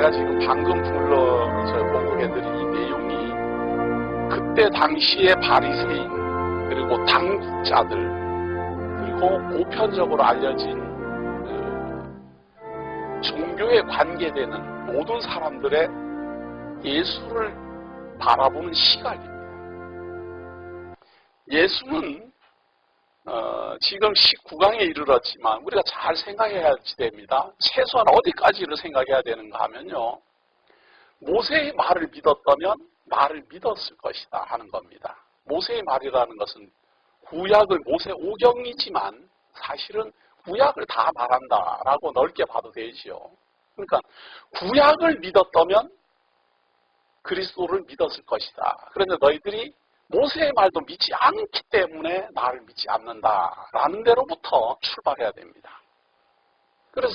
제가 지금 방금 공급해드린 이 내용이 그때 당시의 바리새인 그리고 당국자들 그리고 보편적으로 알려진 종교에 관계되는 모든 사람들의 예수를 바라보는 시각입니다. 예수는 지금 19강에 이르렀지만 우리가 잘 생각해야 됩니다. 최소한 어디까지를 생각해야 되는가 하면요. 모세의 말을 믿었다면 나를 믿었을 것이다 하는 겁니다. 모세의 말이라는 것은 구약을 모세 오경이지만 사실은 구약을 다 말한다라고 넓게 봐도 되지요. 그러니까 구약을 믿었다면 그리스도를 믿었을 것이다. 그런데 너희들이 모세의 말도 믿지 않기 때문에 나를 믿지 않는다라는 데로부터 출발해야 됩니다. 그래서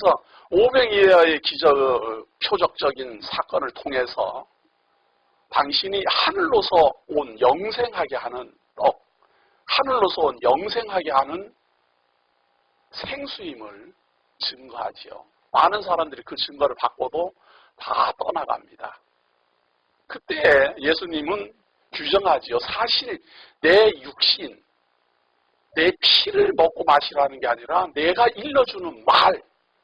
오병이어의 표적적인 사건을 통해서 당신이 하늘로서 온 영생하게 하는 떡, 하늘로서 온 영생하게 하는 생수임을 증거하지요. 많은 사람들이 그 증거를 받고도 다 떠나갑니다. 그때 예수님은 규정하지요. 사실 내 육신, 내 피를 먹고 마시라는 게 아니라 내가 일러주는 말,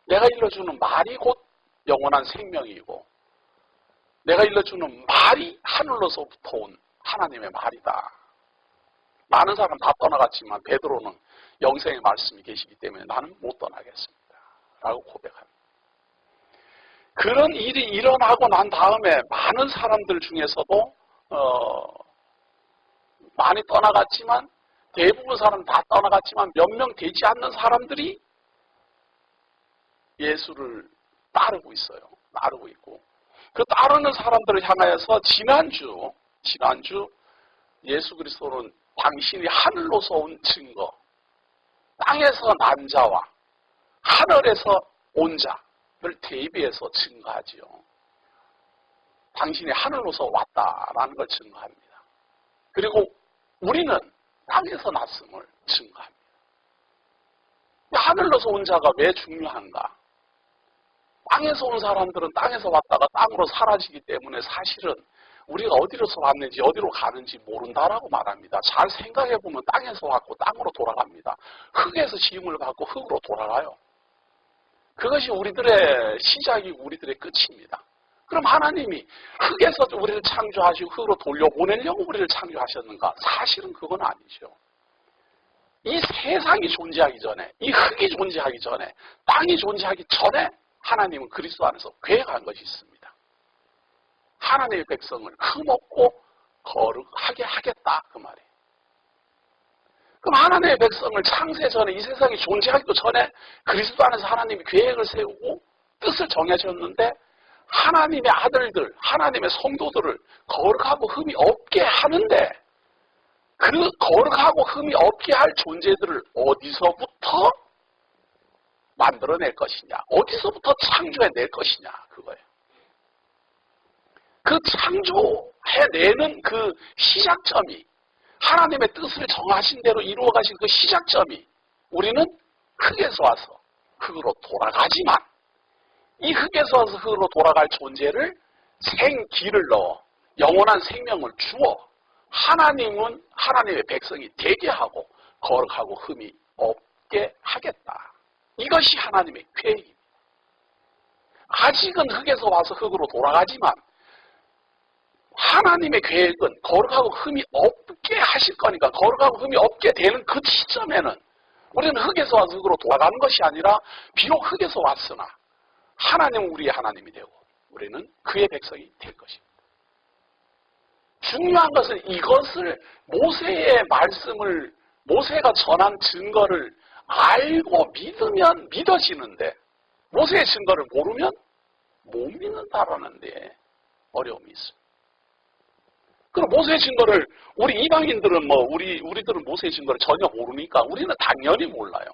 내가 일러주는 말이 곧 영원한 생명이고 내가 일러주는 말이 하늘로서부터 온 하나님의 말이다. 많은 사람 다 떠나갔지만 베드로는 영생의 말씀이 계시기 때문에 나는 못 떠나겠습니다. 라고 고백합니다. 그런 일이 일어나고 난 다음에 많은 사람들 중에서도 많이 떠나갔지만 대부분 사람 다 떠나갔지만 몇 명 되지 않는 사람들이 예수를 따르고 있어요. 따르고 있고 그 따르는 사람들을 향하여서 지난주 예수 그리스도는 당신이 하늘로서 온 증거, 땅에서 난 자와 하늘에서 온 자를 대비해서 증거하지요. 당신이 하늘로서 왔다라는 걸 증거합니다. 그리고 우리는 땅에서 났음을 증거합니다. 하늘로서 온 자가 왜 중요한가? 땅에서 온 사람들은 땅에서 왔다가 땅으로 사라지기 때문에 사실은 우리가 어디로서 왔는지 어디로 가는지 모른다라고 말합니다. 잘 생각해보면 땅에서 왔고 땅으로 돌아갑니다. 흙에서 지음을 받고 흙으로 돌아가요. 그것이 우리들의 시작이고 우리들의 끝입니다. 그럼 하나님이 흙에서 우리를 창조하시고 흙으로 돌려보내려고 우리를 창조하셨는가? 사실은 그건 아니죠. 이 세상이 존재하기 전에, 이 흙이 존재하기 전에, 땅이 존재하기 전에 하나님은 그리스도 안에서 계획한 것이 있습니다. 하나님의 백성을 흠없고 거룩하게 하겠다 그 말이에요. 그럼 하나님의 백성을 창세 전에 이 세상이 존재하기도 전에 그리스도 안에서 하나님이 계획을 세우고 뜻을 정해졌는데 하나님의 아들들, 하나님의 성도들을 거룩하고 흠이 없게 하는데 그 거룩하고 흠이 없게 할 존재들을 어디서부터 만들어낼 것이냐, 어디서부터 창조해낼 것이냐 그거예요. 그 창조해내는 그 시작점이 하나님의 뜻을 정하신 대로 이루어가신 그 시작점이 우리는 흙에서 와서 흙으로 돌아가지만 이 흙에서 와서 흙으로 돌아갈 존재를 생기를 넣어 영원한 생명을 주어 하나님은 하나님의 백성이 되게 하고 거룩하고 흠이 없게 하겠다. 이것이 하나님의 계획입니다. 아직은 흙에서 와서 흙으로 돌아가지만 하나님의 계획은 거룩하고 흠이 없게 하실 거니까 거룩하고 흠이 없게 되는 그 시점에는 우리는 흙에서 와서 흙으로 돌아가는 것이 아니라 비록 흙에서 왔으나 하나님은 우리의 하나님이 되고 우리는 그의 백성이 될 것입니다. 중요한 것은 이것을 모세의 말씀을 모세가 전한 증거를 알고 믿으면 믿어지는데 모세의 증거를 모르면 못 믿는다라는 데 어려움이 있습니다. 그럼 모세의 증거를 우리 이방인들은 우리들은 모세의 증거를 전혀 모르니까 우리는 당연히 몰라요.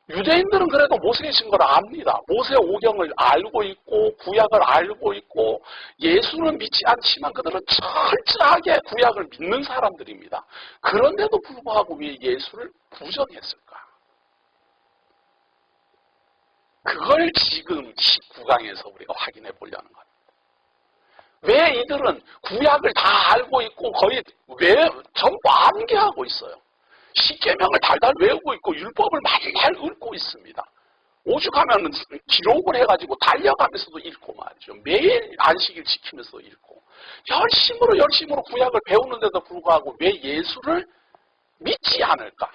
유대인들은 그래도 모세의 증거를 압니다. 모세 오경을 알고 있고 구약을 알고 있고 예수는 믿지 않지만 그들은 철저하게 구약을 믿는 사람들입니다. 그런데도 불구하고 왜 예수를 부정했을까? 그걸 지금 19강에서 우리가 확인해 보려는 겁니다. 왜 이들은 구약을 다 알고 있고 거의 왜 전부 암기하고 있어요. 십계명을 달달 외우고 있고 율법을 맨날 읽고 있습니다. 오죽하면 기록을 해가지고 달려가면서도 읽고 말이죠. 매일 안식일 지키면서 읽고 열심으로 구약을 배우는데도 불구하고 왜 예수를 믿지 않을까?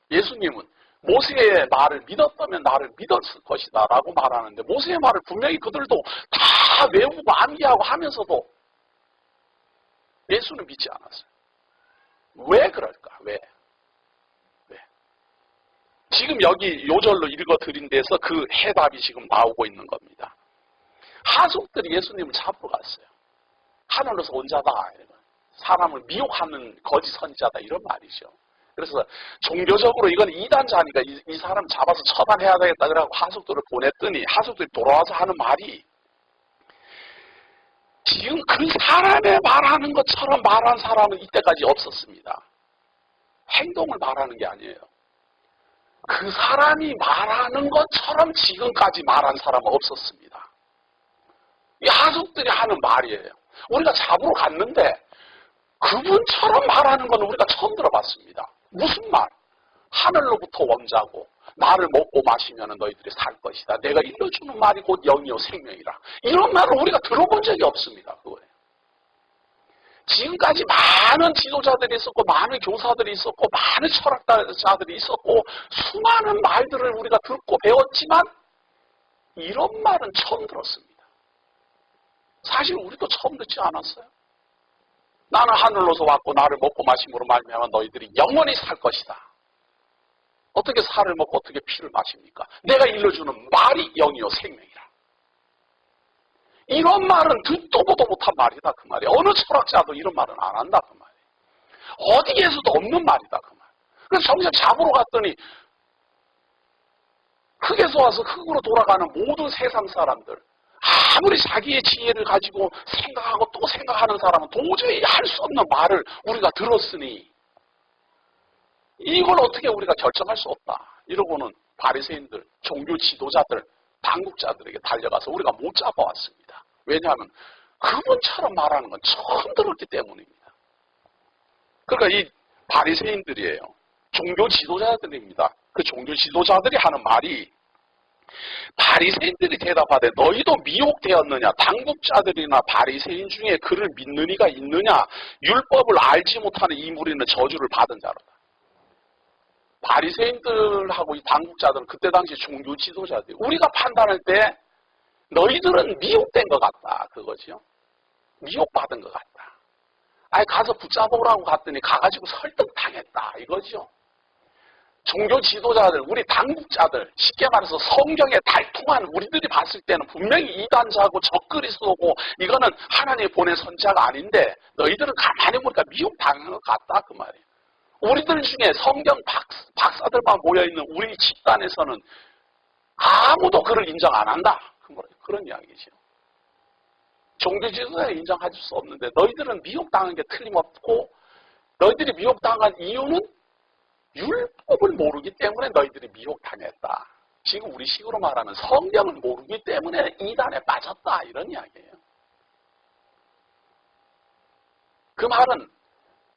예수님은 모세의 말을 믿었다면 나를 믿었을 것이다 라고 말하는데 모세의 말을 분명히 그들도 다 외우고 암기하고 하면서도 예수는 믿지 않았어요. 왜 그럴까? 왜? 지금 여기 요절로 읽어드린 데서 그 해답이 지금 나오고 있는 겁니다. 하속들이 예수님을 잡으러 갔어요. 하늘로서 온 자다. 사람을 미혹하는 거짓 선지자다. 이런 말이죠. 그래서 종교적으로 이건 이단자니까 이 사람 잡아서 처단해야 되겠다. 그래서 하속들을 보냈더니 하속들이 돌아와서 하는 말이 지금 그 사람의 말하는 것처럼 말한 사람은 이때까지 없었습니다. 행동을 말하는 게 아니에요. 그 사람이 말하는 것처럼 지금까지 말한 사람은 없었습니다. 이 하속들이 하는 말이에요. 우리가 잡으러 갔는데 그분처럼 말하는 건 우리가 처음 들어봤습니다. 무슨 말? 하늘로부터 원자고 나를 먹고 마시면 너희들이 살 것이다. 내가 일러주는 말이 곧 영이요 생명이라. 이런 말을 우리가 들어본 적이 없습니다. 그거예요. 지금까지 많은 지도자들이 있었고 많은 교사들이 있었고 많은 철학자들이 있었고 수많은 말들을 우리가 듣고 배웠지만 이런 말은 처음 들었습니다. 사실 우리도 처음 듣지 않았어요. 나는 하늘로서 왔고 나를 먹고 마심으로 말미암아 너희들이 영원히 살 것이다. 어떻게 살을 먹고 어떻게 피를 마십니까? 내가 일러주는 말이 영이요 생명이라. 이런 말은 듣도 보도 못한 말이다 그 말이에요. 어느 철학자도 이런 말은 안 한다 그 말이에요. 어디에서도 없는 말이다 그 말. 그래서 정작 잡으러 갔더니 흙에서 와서 흙으로 돌아가는 모든 세상 사람들 아무리 자기의 지혜를 가지고 생각하고 또 생각하는 사람은 도저히 할 수 없는 말을 우리가 들었으니 이걸 어떻게 우리가 결정할 수 없다. 이러고는 바리새인들, 종교 지도자들, 당국자들에게 달려가서 우리가 못 잡아왔습니다. 왜냐하면 그분처럼 말하는 건 처음 들었기 때문입니다. 그러니까 이 바리새인들이에요. 종교 지도자들입니다. 그 종교 지도자들이 하는 말이 바리새인들이 대답하되 너희도 미혹되었느냐? 당국자들이나 바리새인 중에 그를 믿는 이가 있느냐? 율법을 알지 못하는 이 무리는 저주를 받은 자로다. 바리새인들하고 이 당국자들은 그때 당시 종교 지도자들 우리가 판단할 때 너희들은 미혹된 것 같다 그거죠. 미혹받은 것 같다. 아예 가서 붙잡아오라고 갔더니 가가지고 설득당했다 이거죠. 종교 지도자들, 우리 당국자들, 쉽게 말해서 성경에 달통한 우리들이 봤을 때는 분명히 이단자고 적그리스도고 이거는 하나님이 보낸 선지자가 아닌데 너희들은 가만히 보니까 미혹당한 것 같다 그 말이에요. 우리들 중에 성경 박사들만 모여있는 우리 집단에서는 아무도 그를 인정 안 한다. 그런 이야기죠. 종교 지도자를 인정할 수 없는데 너희들은 미혹당한 게 틀림없고 너희들이 미혹당한 이유는 율법을 모르기 때문에 너희들이 미혹당했다. 지금 우리 식으로 말하면 성경을 모르기 때문에 이단에 빠졌다. 이런 이야기예요. 그 말은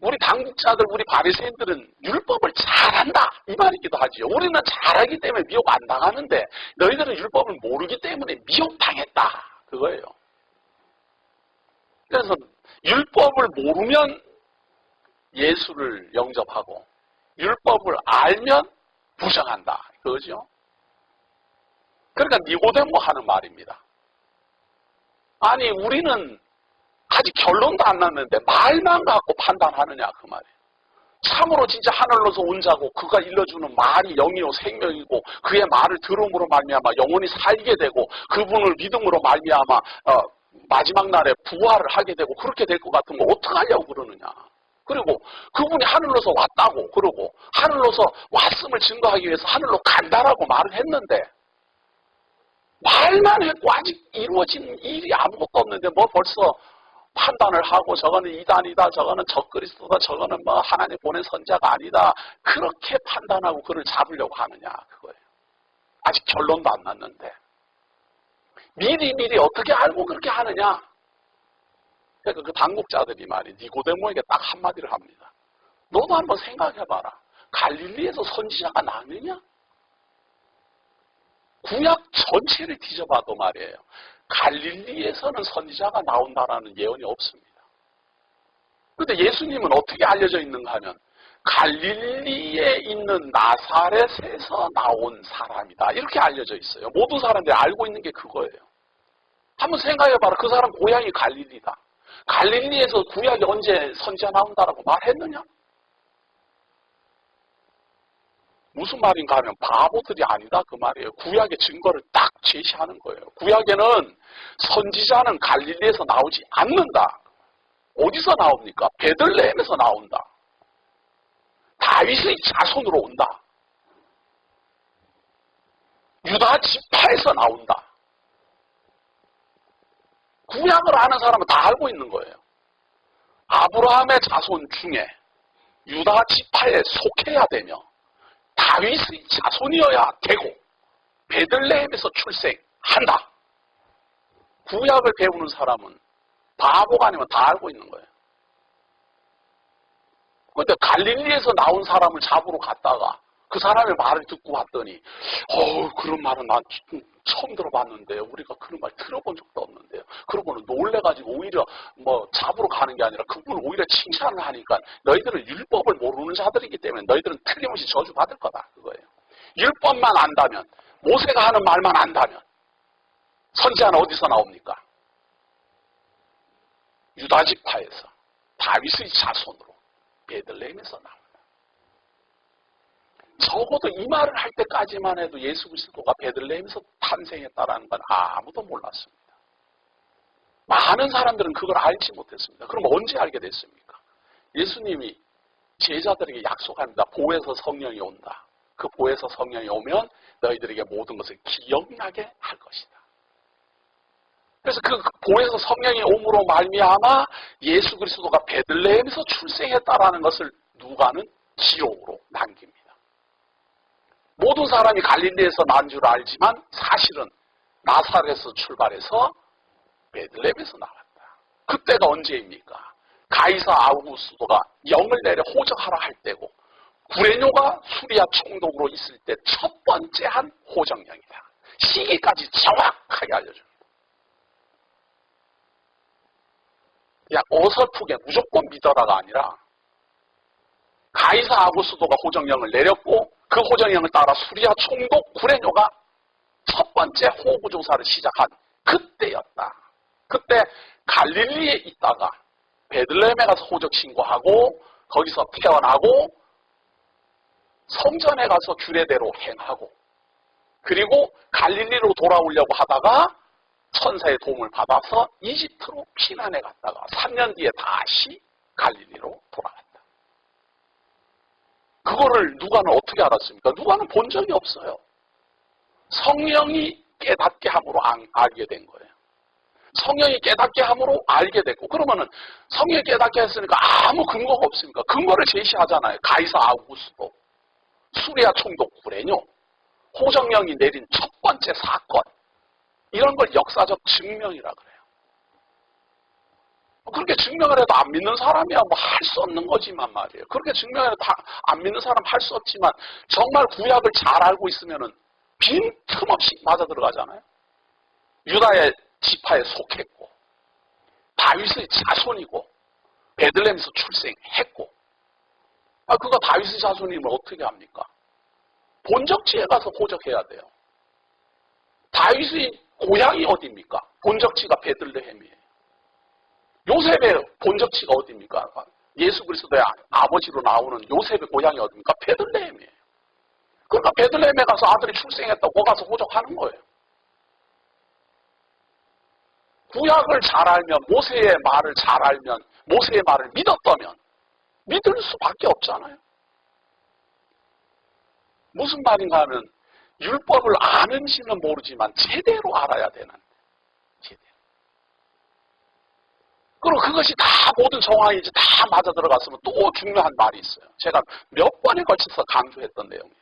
우리 당국자들, 우리 바리새인들은 율법을 잘한다. 이 말이기도 하지요. 우리는 잘하기 때문에 미혹 안 당하는데 너희들은 율법을 모르기 때문에 미혹당했다. 그거예요. 그래서 율법을 모르면 예수를 영접하고 율법을 알면 부정한다. 그거죠. 그러니까 니고데모 하는 말입니다. 아니 우리는 아직 결론도 안 났는데 말만 갖고 판단하느냐 그 말이에요. 참으로 진짜 하늘로서 온 자고 그가 일러주는 말이 영이요 생명이고 그의 말을 들음으로 말미암아 영원히 살게 되고 그분을 믿음으로 말미암아 마지막 날에 부활을 하게 되고 그렇게 될 것 같으면 어떡하려고 그러느냐. 그리고 그분이 하늘로서 왔다고 그러고 하늘로서 왔음을 증거하기 위해서 하늘로 간다라고 말을 했는데 말만 했고 아직 이루어진 일이 아무것도 없는데 뭐 벌써 판단을 하고 저거는 이단이다, 저거는 적그리스도다, 저거는 뭐 하나님 보낸 선자가 아니다. 그렇게 판단하고 그를 잡으려고 하느냐 그거예요. 아직 결론도 안 났는데. 미리 어떻게 알고 그렇게 하느냐? 그러니까 그 당국자들이 말이 니고데모에게 딱 한마디를 합니다. 너도 한번 생각해봐라. 갈릴리에서 선지자가 나느냐? 구약 전체를 뒤져봐도 말이에요. 갈릴리에서는 선지자가 나온다라는 예언이 없습니다. 그런데 예수님은 어떻게 알려져 있는가 하면 갈릴리에 있는 나사렛에서 나온 사람이다. 이렇게 알려져 있어요. 모든 사람들이 알고 있는 게 그거예요. 한번 생각해봐라. 그 사람 고향이 갈릴리다. 갈릴리에서 구약이 언제 선지자 나온다라고 말했느냐? 무슨 말인가 하면 바보들이 아니다 그 말이에요. 구약의 증거를 딱 제시하는 거예요. 구약에는 선지자는 갈릴리에서 나오지 않는다. 어디서 나옵니까? 베들레헴에서 나온다. 다윗의 자손으로 온다. 유다 지파에서 나온다. 구약을 아는 사람은 다 알고 있는 거예요. 아브라함의 자손 중에 유다 지파에 속해야 되며 다윗의 자손이어야 되고 베들레헴에서 출생한다. 구약을 배우는 사람은 바보가 아니면 다 알고 있는 거예요. 그런데 갈릴리에서 나온 사람을 잡으러 갔다가 그 사람의 말을 듣고 왔더니 그런 말은 난 처음 들어봤는데요. 우리가 그런 말 들어본 적도 없는데요. 그러고는 놀래가지고 오히려 잡으러 가는 게 아니라 그분을 오히려 칭찬을 하니까 너희들은 율법을 모르는 자들이기 때문에 너희들은 틀림없이 저주받을 거다. 그거예요. 율법만 안다면, 모세가 하는 말만 안다면 선지자는 어디서 나옵니까? 유다 지파에서 다윗의 자손으로 베들레헴에서 나옵니다. 적어도 이 말을 할 때까지만 해도 예수 그리스도가 베들레헴에서 탄생했다는 건 아무도 몰랐습니다. 많은 사람들은 그걸 알지 못했습니다. 그럼 언제 알게 됐습니까? 예수님이 제자들에게 약속합니다. 보혜사 성령이 온다. 그 보혜사 성령이 오면 너희들에게 모든 것을 기억나게 할 것이다. 그래서 그 보혜사 성령이 옴으로 말미암아 예수 그리스도가 베들레헴에서 출생했다라는 것을 누가는 기록으로 남깁니다. 모든 사람이 갈릴리에서 난 줄 알지만 사실은 나사렛에서 출발해서 베들레헴에서 나왔다. 그때가 언제입니까? 가이사 아우구스도가 영을 내려 호적하라 할 때고 구레뇨가 수리아 총독으로 있을 때 첫 번째 한 호적령이다. 시기까지 정확하게 알려줍니다. 그냥 어설프게 무조건 믿어라가 아니라 가이사 아우구스도가 호적령을 내렸고 그 호정령을 따라 수리아 총독 구레뇨가 첫 번째 호구조사를 시작한 그때였다. 그때 갈릴리에 있다가 베들레헴에 가서 호적 신고하고 거기서 태어나고 성전에 가서 규례대로 행하고 그리고 갈릴리로 돌아오려고 하다가 천사의 도움을 받아서 이집트로 피난해 갔다가 3년 뒤에 다시 갈릴리로 돌아갔다. 그거를 누가는 어떻게 알았습니까? 누가는 본 적이 없어요. 성령이 깨닫게 함으로 알게 된 거예요. 성령이 깨닫게 함으로 알게 됐고 그러면은 성령이 깨닫게 했으니까 아무 근거가 없습니까? 근거를 제시하잖아요. 가이사 아우구스도, 수리아 총독 구레뇨, 호정령이 내린 첫 번째 사건 이런 걸 역사적 증명이라 그래요. 그렇게 증명을 해도 안 믿는 사람이야 뭐 할 수 없는 거지만 말이에요. 그렇게 증명을 해도 안 믿는 사람 할 수 없지만 정말 구약을 잘 알고 있으면은 빈틈없이 맞아 들어가잖아요. 유다의 지파에 속했고 다윗의 자손이고 베들레헴에서 출생했고 그가 다윗의 자손이면 어떻게 합니까? 본적지에 가서 호적해야 돼요. 다윗의 고향이 어디입니까? 본적지가 베들레헴이에요. 요셉의 본적지가 어디입니까? 예수 그리스도의 아버지로 나오는 요셉의 고향이 어디입니까? 베들레헴이에요. 그러니까 베들레헴에 가서 아들이 출생했다고 거기 가서 호적하는 거예요. 구약을 잘 알면 모세의 말을 잘 알면 모세의 말을 믿었다면 믿을 수밖에 없잖아요. 무슨 말인가 하면 율법을 아는지는 모르지만 제대로 알아야 되는 제대로. 그리고 그것이 다 모든 정황이 이제 다 맞아 들어갔으면 또 중요한 말이 있어요. 제가 몇 번에 걸쳐서 강조했던 내용이에요.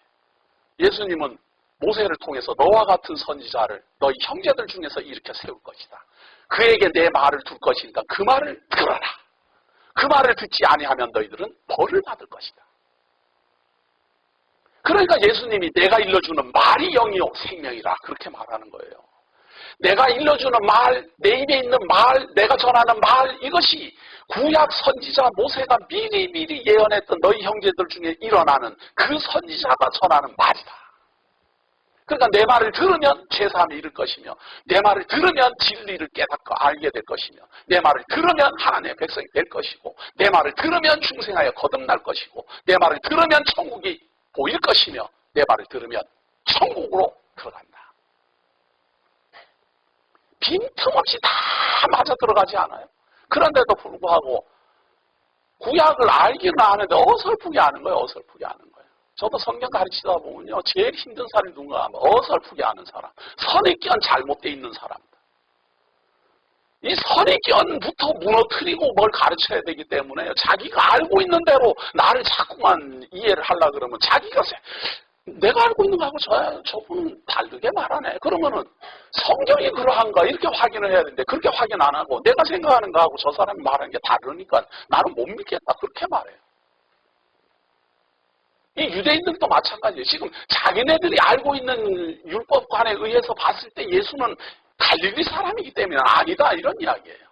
예수님은 모세를 통해서 너와 같은 선지자를 너희 형제들 중에서 일으켜 세울 것이다. 그에게 내 말을 둘 것이니까 그 말을 들어라. 그 말을 듣지 아니하면 너희들은 벌을 받을 것이다. 그러니까 예수님이 내가 일러주는 말이 영이요 생명이라 그렇게 말하는 거예요. 내가 일러주는 말, 내 입에 있는 말, 내가 전하는 말, 이것이 구약 선지자 모세가 미리 예언했던 너희 형제들 중에 일어나는 그 선지자가 전하는 말이다. 그러니까 내 말을 들으면 죄사함이 이를 것이며, 내 말을 들으면 진리를 깨닫고 알게 될 것이며, 내 말을 들으면 하나님의 백성이 될 것이고, 내 말을 들으면 중생하여 거듭날 것이고, 내 말을 들으면 천국이 보일 것이며, 내 말을 들으면 천국으로 들어간다. 빈틈없이 다 맞아 들어가지 않아요? 그런데도 불구하고 구약을 알기는 아는데 어설프게 아는 거예요. 어설프게 아는 거예요. 저도 성경 가르치다 보면요, 제일 힘든 사람이 누군가 하면 어설프게 아는 사람, 선입견 잘못되어 있는 사람들. 이 선입견부터 무너뜨리고 뭘 가르쳐야 되기 때문에 자기가 알고 있는 대로 나를 자꾸만 이해를 하려고 그러면 자기가 내가 알고 있는 거하고 저분은 다르게 말하네. 그러면은 성경이 그러한가 이렇게 확인을 해야 되는데 그렇게 확인 안 하고 내가 생각하는 거하고 저 사람이 말하는 게 다르니까 나는 못 믿겠다. 그렇게 말해요. 이 유대인들도 마찬가지예요. 지금 자기네들이 알고 있는 율법관에 의해서 봤을 때 예수는 갈릴리 사람이기 때문에 아니다 이런 이야기예요.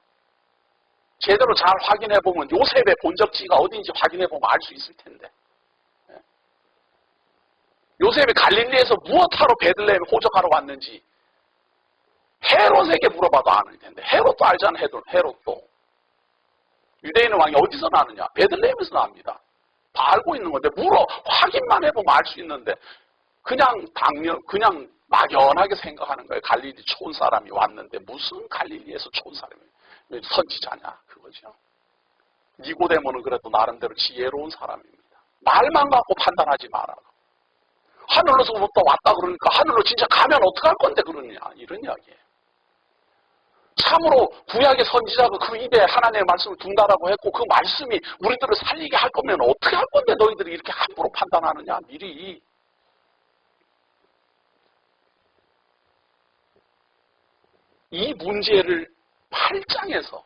제대로 잘 확인해보면 요셉의 본적지가 어딘지 확인해보면 알 수 있을 텐데. 요셉이 갈릴리에서 무엇하러 베들레헴에 호적하러 왔는지 헤롯에게 물어봐도 아는 텐데 헤롯도 알잖아. 헤롯도. 유대인의 왕이 어디서 나느냐? 베들레헴에서 납니다. 다 알고 있는 건데 확인만 해보면 알 수 있는데 그냥 막연하게 생각하는 거예요. 갈릴리 촌 사람이 왔는데 무슨 갈릴리에서 촌 사람이 선지자냐 그거죠. 니고데모는 그래도 나름대로 지혜로운 사람입니다. 말만 갖고 판단하지 마라. 하늘로서부터 왔다 그러니까 하늘로 진짜 가면 어떡할 건데 그러냐 이런 이야기예요. 참으로 구약의 선지자가 그 입에 하나님의 말씀을 둔다라고 했고 그 말씀이 우리들을 살리게 할 거면 어떻게 할 건데 너희들이 이렇게 함부로 판단하느냐 미리. 이 문제를 8장에서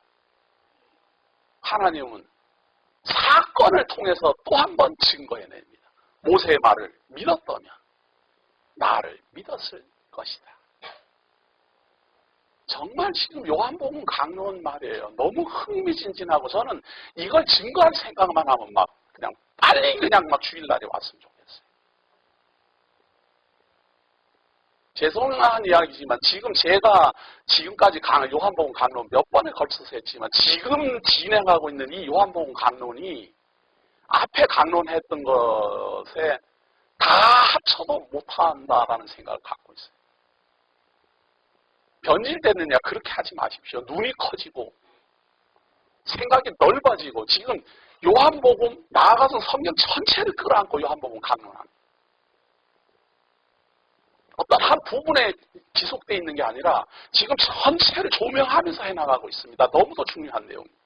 하나님은 사건을 통해서 또 한 번 증거해냅니다. 모세의 말을 믿었다면 나를 믿었을 것이다. 정말 지금 요한복음 강론 말이에요. 너무 흥미진진하고 저는 이걸 증거할 생각만 하면 막 그냥 빨리 막 주일날에 왔으면 좋겠어요. 죄송한 이야기지만 지금 제가 지금까지 요한복음 강론 몇 번에 걸쳐서 했지만 지금 진행하고 있는 이 요한복음 강론이 앞에 강론했던 것에 다 합쳐도 못한다라는 생각을 갖고 있어요. 변질됐느냐 그렇게 하지 마십시오. 눈이 커지고 생각이 넓어지고 지금 요한복음 나아가서 성경 전체를 끌어안고 요한복음 강론합니다. 어떤 한 부분에 기속되어 있는 게 아니라 지금 전체를 조명하면서 해나가고 있습니다. 너무도 중요한 내용입니다.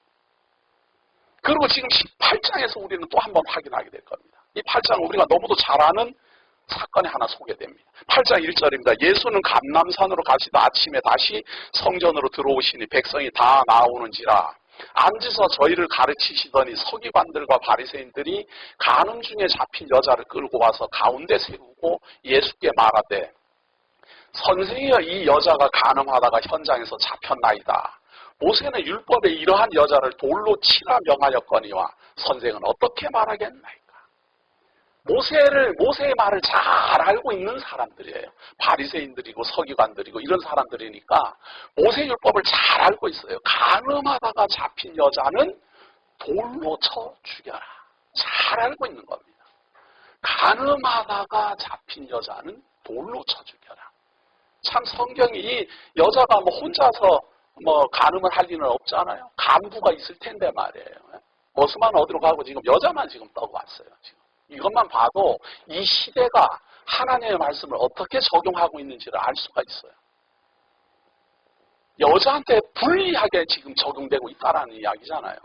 그리고 지금 18장에서 우리는 또 한 번 확인하게 될 겁니다. 이 8장은 우리가 너무도 잘 아는 사건이 하나 소개됩니다. 8장 1절입니다. 예수는 감람산으로 가시다 아침에 다시 성전으로 들어오시니 백성이 다 나오는지라 앉으서 저희를 가르치시더니 서기관들과 바리새인들이 간음 중에 잡힌 여자를 끌고 와서 가운데 세우고 예수께 말하되 선생이여 이 여자가 간음하다가 현장에서 잡혔나이다. 모세는 율법에 이러한 여자를 돌로 치라 명하였거니와 선생은 어떻게 말하겠나이까. 모세의 말을 잘 알고 있는 사람들이에요. 바리새인들이고 서기관들이고 이런 사람들이니까 모세 율법을 잘 알고 있어요. 간음하다가 잡힌 여자는 돌로 쳐 죽여라. 잘 알고 있는 겁니다. 간음하다가 잡힌 여자는 돌로 쳐 죽여라. 참 성경이 이 여자가 혼자서 간음을 할 리는 없잖아요. 간부가 있을 텐데 말이에요. 버스만 어디로 가고 지금 여자만 지금 떠고 왔어요. 지금. 이것만 봐도 이 시대가 하나님의 말씀을 어떻게 적용하고 있는지를 알 수가 있어요. 여자한테 불리하게 지금 적용되고 있다라는 이야기잖아요.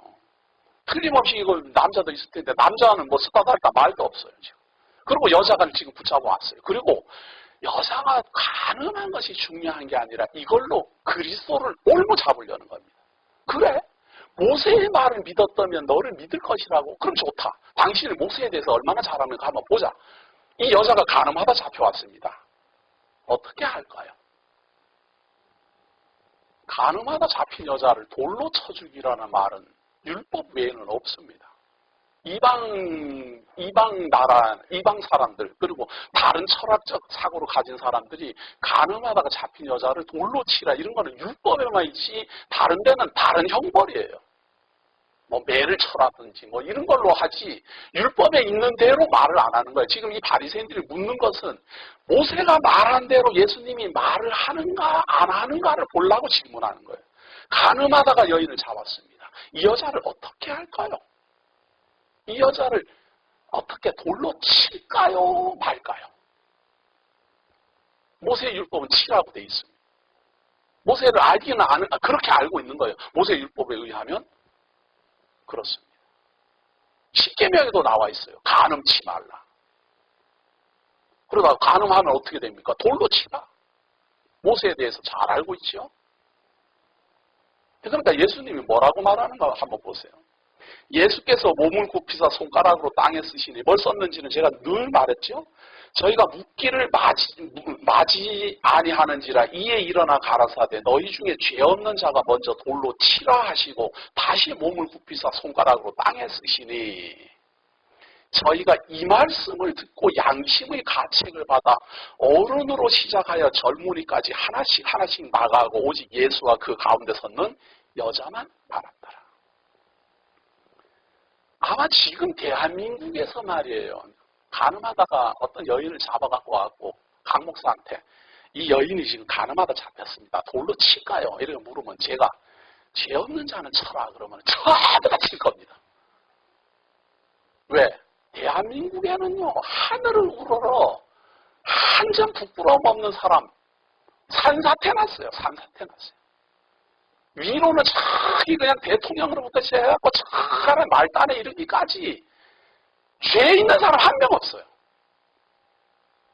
틀림없이 이거 남자도 있을 텐데 남자는 쓰다달까 말도 없어요. 지금. 그리고 여자가 지금 붙잡아 왔어요. 그리고 여자가 가늠한 것이 중요한 게 아니라 이걸로 그리스도를 옮겨 잡으려는 겁니다. 그래? 모세의 말을 믿었다면 너를 믿을 것이라고. 그럼 좋다. 당신이 모세에 대해서 얼마나 잘하는가 한번 보자. 이 여자가 가늠하다 잡혀왔습니다. 어떻게 할까요? 가늠하다 잡힌 여자를 돌로 쳐 죽이라는 말은 율법 외에는 없습니다. 이방 나라, 이방 사람들, 그리고 다른 철학적 사고를 가진 사람들이 가늠하다가 잡힌 여자를 돌로 치라, 이런 거는 율법에만 있지 다른 데는 다른 형벌이에요. 뭐 매를 쳐라든지 뭐 이런 걸로 하지 율법에 있는 대로 말을 안 하는 거예요. 지금 이 바리새인들이 묻는 것은 모세가 말한 대로 예수님이 말을 하는가 안 하는가를 보려고 질문하는 거예요. 가늠하다가 여인을 잡았습니다. 이 여자를 어떻게 할까요? 이 여자를 어떻게 돌로 칠까요? 말까요? 모세의 율법은 치라고 돼 있습니다. 모세를 알기는 그렇게 알고 있는 거예요. 모세의 율법에 의하면 그렇습니다. 십계명에도 나와 있어요. 간음치 말라. 그러다가 간음하면 어떻게 됩니까? 돌로 치라. 모세에 대해서 잘 알고 있죠. 그러니까 예수님이 뭐라고 말하는가 한번 보세요. 예수께서 몸을 굽히사 손가락으로 땅에 쓰시니 뭘 썼는지는 제가 늘 말했죠. 저희가 묻기를 맞이 아니하는지라 이에 일어나 가라사대 너희 중에 죄 없는 자가 먼저 돌로 치라 하시고 다시 몸을 굽히사 손가락으로 땅에 쓰시니 저희가 이 말씀을 듣고 양심의 가책을 받아 어른으로 시작하여 젊은이까지 하나씩 나가고 오직 예수와 그 가운데 섰는 여자만 바랐더라. 아마 지금 대한민국에서 말이에요. 간음하다가 어떤 여인을 잡아갖고 와갖고 강 목사한테 이 여인이 지금 간음하다 잡혔습니다. 돌로 칠까요? 이렇게 물으면 제가 죄 없는 자는 쳐라 그러면 전부 다 칠 겁니다. 왜? 대한민국에는요 하늘을 우러러 한 점 부끄러움 없는 사람 산사태 났어요. 산사태 났어요. 위로는 저기 그냥 대통령으로부터 시작해갖고 저기 말단에 이르기까지 죄 있는 사람 한 명 없어요.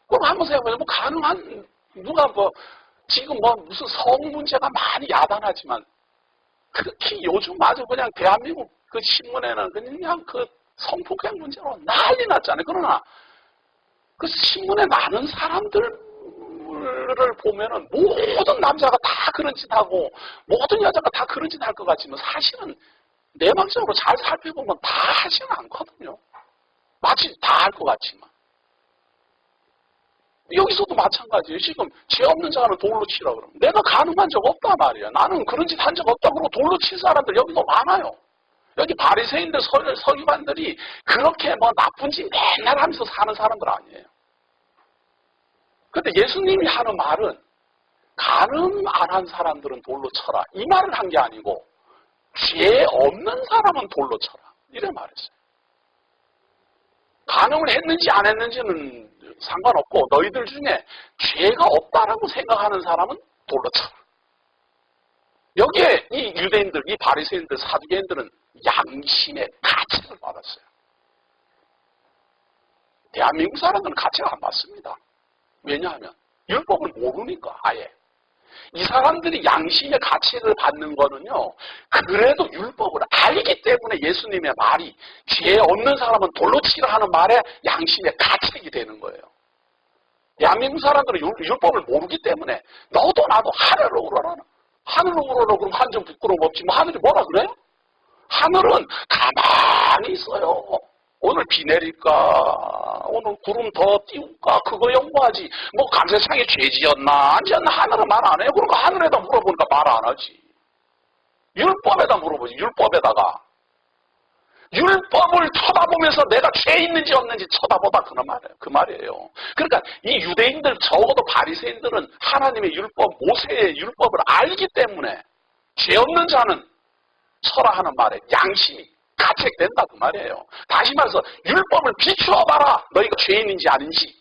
그럼 한번 생각해보세요. 뭐 가능한 누가 뭐 지금 뭐 무슨 성 문제가 많이 야단하지만 특히 요즘 아주 그냥 대한민국 그 신문에는 그냥 그 성폭행 문제로 난리 났잖아요. 그러나 그 신문에 나는 사람들을 보면은 모든 남자가 다 그런 짓 하고 모든 여자가 다 그런 짓 할 것 같지만 사실은 내막적으로 잘 살펴보면 다 하지는 않거든요. 마치 다 할 것 같지만. 여기서도 마찬가지예요. 지금 죄 없는 자는 돌로 치라 그러면 내가 가늠한 적 없단 말이야. 나는 그런 짓 한 적 없다 그러고 돌로 칠 사람들 여기도 많아요. 여기 바리새인들 서기관들이 그렇게 뭐 나쁜 짓 맨날 하면서 사는 사람들 아니에요. 근데 예수님이 하는 말은 간음 안 한 사람들은 돌로 쳐라. 이 말을 한 게 아니고 죄 없는 사람은 돌로 쳐라. 이래 말했어요. 간음을 했는지 안 했는지는 상관없고 너희들 중에 죄가 없다라고 생각하는 사람은 돌로 쳐라. 여기에 이 유대인들, 이 바리새인들, 사두개인들은 양심의 가책을 받았어요. 대한민국 사람들은 가책 안 받습니다. 왜냐하면 율법을 모르니까 아예. 이 사람들이 양심의 가책을 받는 거는요. 그래도 율법을 알기 때문에 예수님의 말이 죄 없는 사람은 돌로 치라 하는 말에 양심의 가책이 되는 거예요. 대한민국 사람들은 율법을 모르기 때문에 너도 나도 하늘로 우러라. 하늘로 우러라 그럼 한 점 부끄러움 없지. 뭐 하늘이 뭐라 그래요? 하늘은 가만히 있어요. 오늘 비 내릴까? 오늘 구름 더 띄울까? 그거 연구하지. 뭐 감세상에 죄 지었나? 안 지었나? 하늘은 말 안 해요. 그러니까 하늘에다 물어보니까 말 안 하지. 율법에다 물어보지. 율법에다가. 율법을 쳐다보면서 내가 죄 있는지 없는지 쳐다보다 그 말이에요. 그러니까 이 유대인들 적어도 바리새인들은 하나님의 율법, 모세의 율법을 알기 때문에 죄 없는 자는 쳐라 하는 말에 양심이 가책된다 그 말이에요. 다시 말해서 율법을 비추어 봐라. 너희가 죄인인지 아닌지.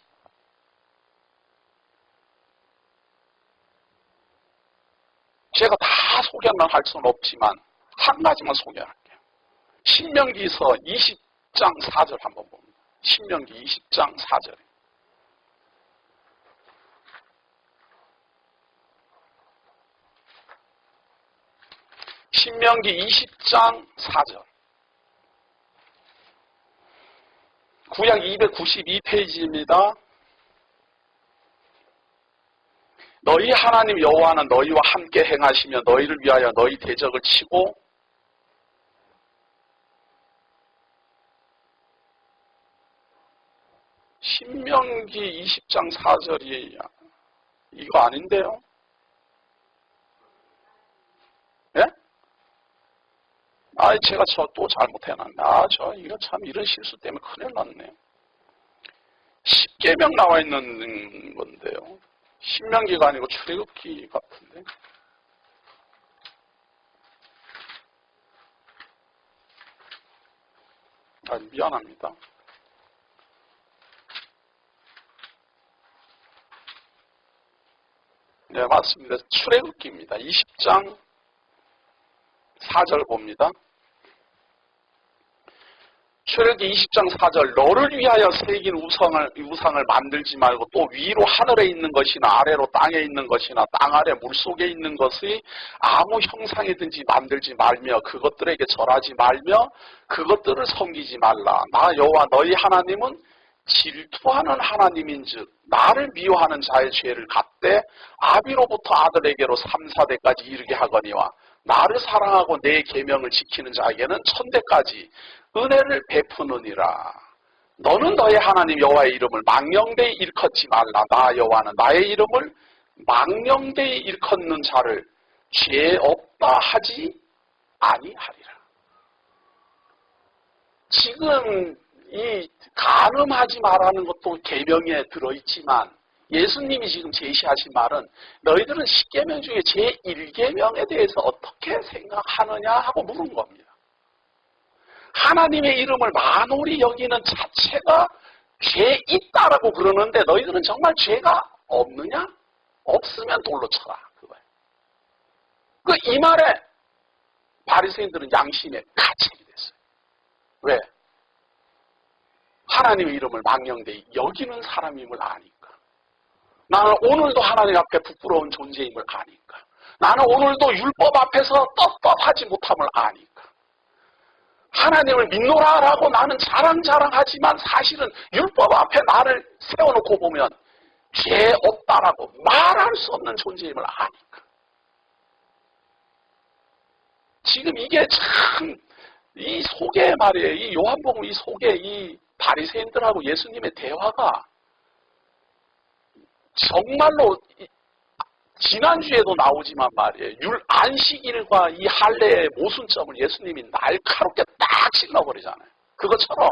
제가 다 소개만 할 수는 없지만 한 가지만 소개할게요. 신명기서 20장 4절 한번 봅니다. 신명기 20장 4절. 신명기 20장 4절. 구약 292페이지입니다. 너희 하나님 여호와는 너희와 함께 행하시며 너희를 위하여 너희 대적을 치고 신명기 20장 4절이 이거 아닌데요? 예? 제가 또 잘못해놨네. 이거 참 이런 실수 때문에 큰일 났네요. 10계명 나와 있는 건데요. 신명기가 아니고 출애굽기 같은데. 미안합니다. 네, 맞습니다. 출애굽기입니다. 20장 4절 봅니다. 출애굽기 20장 4절 너를 위하여 새긴 우상을 만들지 말고 또 위로 하늘에 있는 것이나 아래로 땅에 있는 것이나 땅 아래 물속에 있는 것의 아무 형상이든지 만들지 말며 그것들에게 절하지 말며 그것들을 섬기지 말라. 나 여호와 너희 하나님은 질투하는 하나님인즉 나를 미워하는 자의 죄를 갚되 아비로부터 아들에게로 3, 4대까지 이르게 하거니와 나를 사랑하고 내 계명을 지키는 자에게는 천대까지 은혜를 베푸느니라. 너는 너의 하나님 여호와의 이름을 망령되이 일컫지 말라. 나 여호와는 나의 이름을 망령되이 일컫는 자를 죄 없다 하지 아니하리라. 지금 이 간음하지 말라는 것도 계명에 들어있지만 예수님이 지금 제시하신 말은 너희들은 10계명 중에 제1계명에 대해서 어떻게 생각하느냐 하고 물은 겁니다. 하나님의 이름을 만홀히 여기는 자체가 죄 있다라고 그러는데 너희들은 정말 죄가 없느냐? 없으면 돌로 쳐라. 그거예요. 이 말에 바리새인들은 양심에 가책이 됐어요. 왜? 하나님의 이름을 망령되이 여기는 사람임을 아니까. 나는 오늘도 하나님 앞에 부끄러운 존재임을 아니까. 나는 오늘도 율법 앞에서 떳떳하지 못함을 아니까. 하나님을 믿노라라고 나는 자랑하지만 사실은 율법 앞에 나를 세워놓고 보면 죄 없다라고 말할 수 없는 존재임을 아니까. 지금 이게 참 이 속에 말이에요. 이 요한복음 이 속에 이 바리새인들하고 예수님의 대화가 정말로 지난주에도 나오지만 말이에요. 안식일과 이 할례의 모순점을 예수님이 날카롭게 딱 찔러버리잖아요. 그것처럼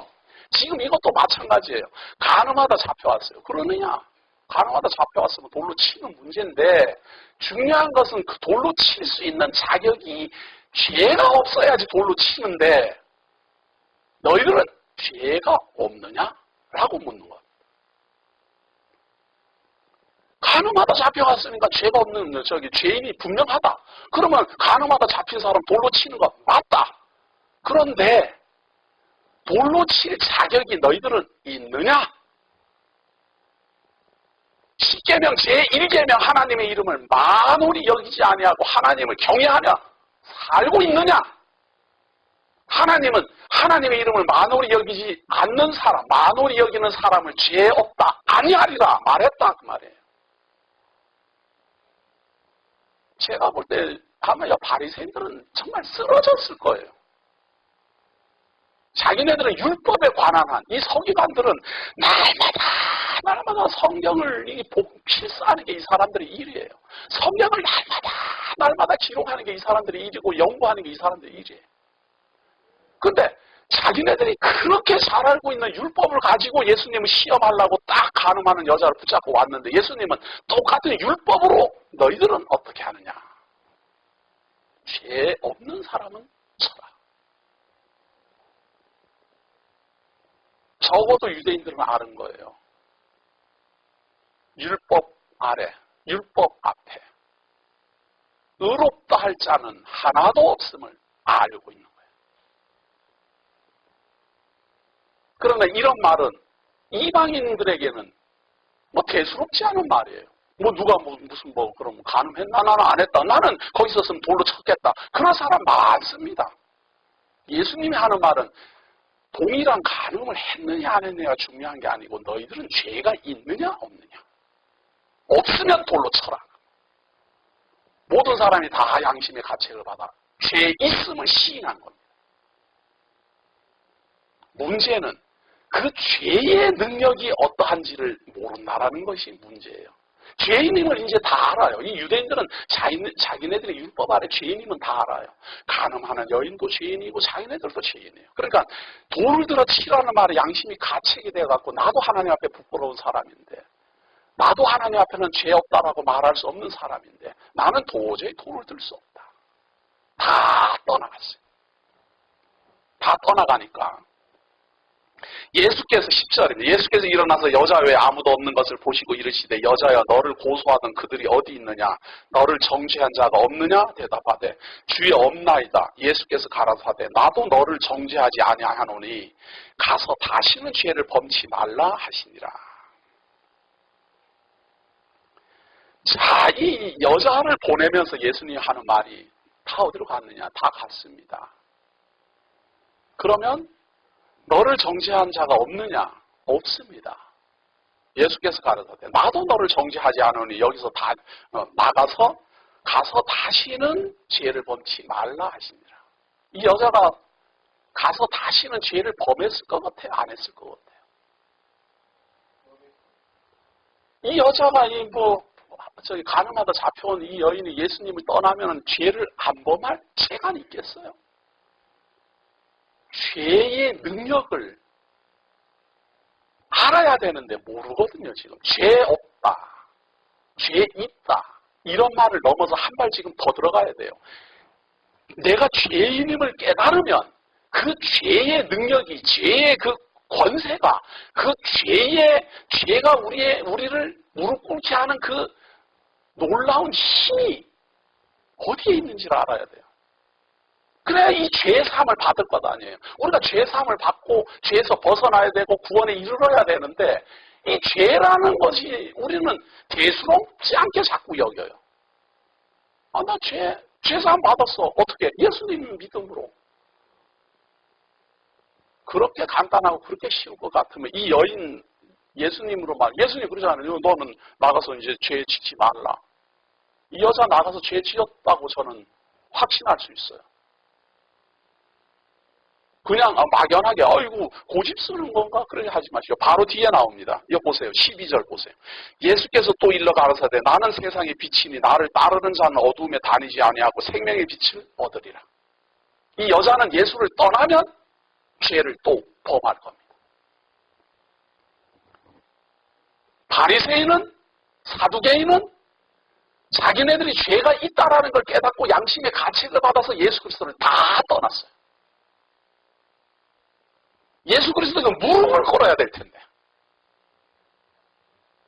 지금 이것도 마찬가지예요. 간음하다 잡혀왔어요. 그러느냐? 간음하다 잡혀왔으면 돌로 치는 문제인데 중요한 것은 그 돌로 칠 수 있는 자격이 죄가 없어야지 돌로 치는데 너희들은 죄가 없느냐? 라고 묻는 거예요. 간음하다 잡혀갔으니까 죄가 없는 죄인이 분명하다. 그러면 간음하다 잡힌 사람 돌로 치는 거 맞다. 그런데 돌로 칠 자격이 너희들은 있느냐? 10계명 제1계명 하나님의 이름을 만홀히 여기지 아니하고 하나님을 경외하며 살고 있느냐? 하나님은 하나님의 이름을 만홀히 여기지 않는 사람, 만홀히 여기는 사람을 죄 없다 아니하리라 말했다 그 말이에요. 제가 볼 때 아마 바리새인들은 정말 쓰러졌을 거예요. 자기네들은 율법에 관한 한 이 서기관들은 날마다 성경을 필사하는 게 이 사람들의 일이에요. 성경을 날마다 기록하는 게 이 사람들의 일이고 연구하는 게 이 사람들의 일이에요. 근데 자기네들이 그렇게 잘 알고 있는 율법을 가지고 예수님을 시험하려고 딱 간음하는 여자를 붙잡고 왔는데 예수님은 똑같은 율법으로 너희들은 어떻게 하느냐? 죄 없는 사람은 쳐라. 적어도 유대인들은 아는 거예요. 율법 아래, 율법 앞에 의롭다 할 자는 하나도 없음을 알고 있는 거예요. 그러나 이런 말은 이방인들에게는 대수롭지 않은 말이에요. 누가 무슨 그럼 간음했나? 나는 안 했다. 나는 거기 있었으면 돌로 쳤겠다. 그런 사람 많습니다. 예수님이 하는 말은 동일한 간음을 했느냐 안 했느냐가 중요한 게 아니고 너희들은 죄가 있느냐 없느냐. 없으면 돌로 쳐라. 모든 사람이 다 양심의 가책을 받아. 죄 있음을 시인한 겁니다. 문제는 그 죄의 능력이 어떠한지를 모른다라는 것이 문제예요. 죄인임을 이제 다 알아요. 이 유대인들은 자기네들의 율법 아래 죄인임은 다 알아요. 간음하는 여인도 죄인이고 자기네들도 죄인이에요. 그러니까 돌을 들어 치라는 말에 양심이 가책이 돼갖고 나도 하나님 앞에 부끄러운 사람인데 나도 하나님 앞에는 죄 없다라고 말할 수 없는 사람인데 나는 도저히 돌을 들 수 없다. 다 떠나갔어요. 다 떠나가니까 예수께서 10절입니다. 예수께서 일어나서 여자 외에 아무도 없는 것을 보시고 이르시되 여자야 너를 고소하던 그들이 어디 있느냐 너를 정죄한 자가 없느냐 대답하되 주여 없나이다. 예수께서 가라사대 나도 너를 정죄하지 아니하노니 가서 다시는 죄를 범치 말라 하시니라. 자, 이 여자를 보내면서 예수님이 하는 말이 다 어디로 갔느냐? 다 갔습니다. 그러면 너를 정죄한 자가 없느냐? 없습니다. 예수께서 가라사대 나도 너를 정죄하지 않으니 여기서 다 나가서 가서 다시는 죄를 범치 말라 하시니라. 이 여자가 가서 다시는 죄를 범했을 것 같아요? 안 했을 것 같아요? 이 여자가 간음하다 잡혀온 이 여인이 예수님을 떠나면 죄를 안 범할 죄가 있겠어요? 죄의 능력을 알아야 되는데 모르거든요, 지금. 죄 없다, 죄 있다, 이런 말을 넘어서 한 발 지금 더 들어가야 돼요. 내가 죄인임을 깨달으면 그 죄의 능력이, 죄의 그 권세가, 그 죄가 우리를 무릎 꿇게 하는 그 놀라운 힘이 어디에 있는지를 알아야 돼요. 그래야 이 죄의 사함을 받을 것 아니에요. 우리가 죄의 사함을 받고 죄에서 벗어나야 되고 구원에 이르러야 되는데 이 죄라는 것이 우리는 대수롭지 않게 자꾸 여겨요. 나 죄 사함 받았어. 어떻게? 예수님 믿음으로. 그렇게 간단하고 그렇게 쉬울 것 같으면 이 여인 예수님으로 예수님 그러잖아요. 너는 나가서 이제 죄 짓지 말라. 이 여자 나가서 죄 지었다고 저는 확신할 수 있어요. 그냥 막연하게 아이고 고집 쓰는 건가? 그렇게 하지 마시오. 바로 뒤에 나옵니다. 이거 보세요. 12절 보세요. 예수께서 또 일러 가라사대 나는 세상의 빛이니 나를 따르는 자는 어두움에 다니지 아니하고 생명의 빛을 얻으리라. 이 여자는 예수를 떠나면 죄를 또 범할 겁니다. 바리새인은, 사두개인은 자기네들이 죄가 있다라는 걸 깨닫고 양심의 가책을 받아서 예수 그리스도를 다 떠났어요. 예수 그리스도가 무릎을 꿇어야 될 텐데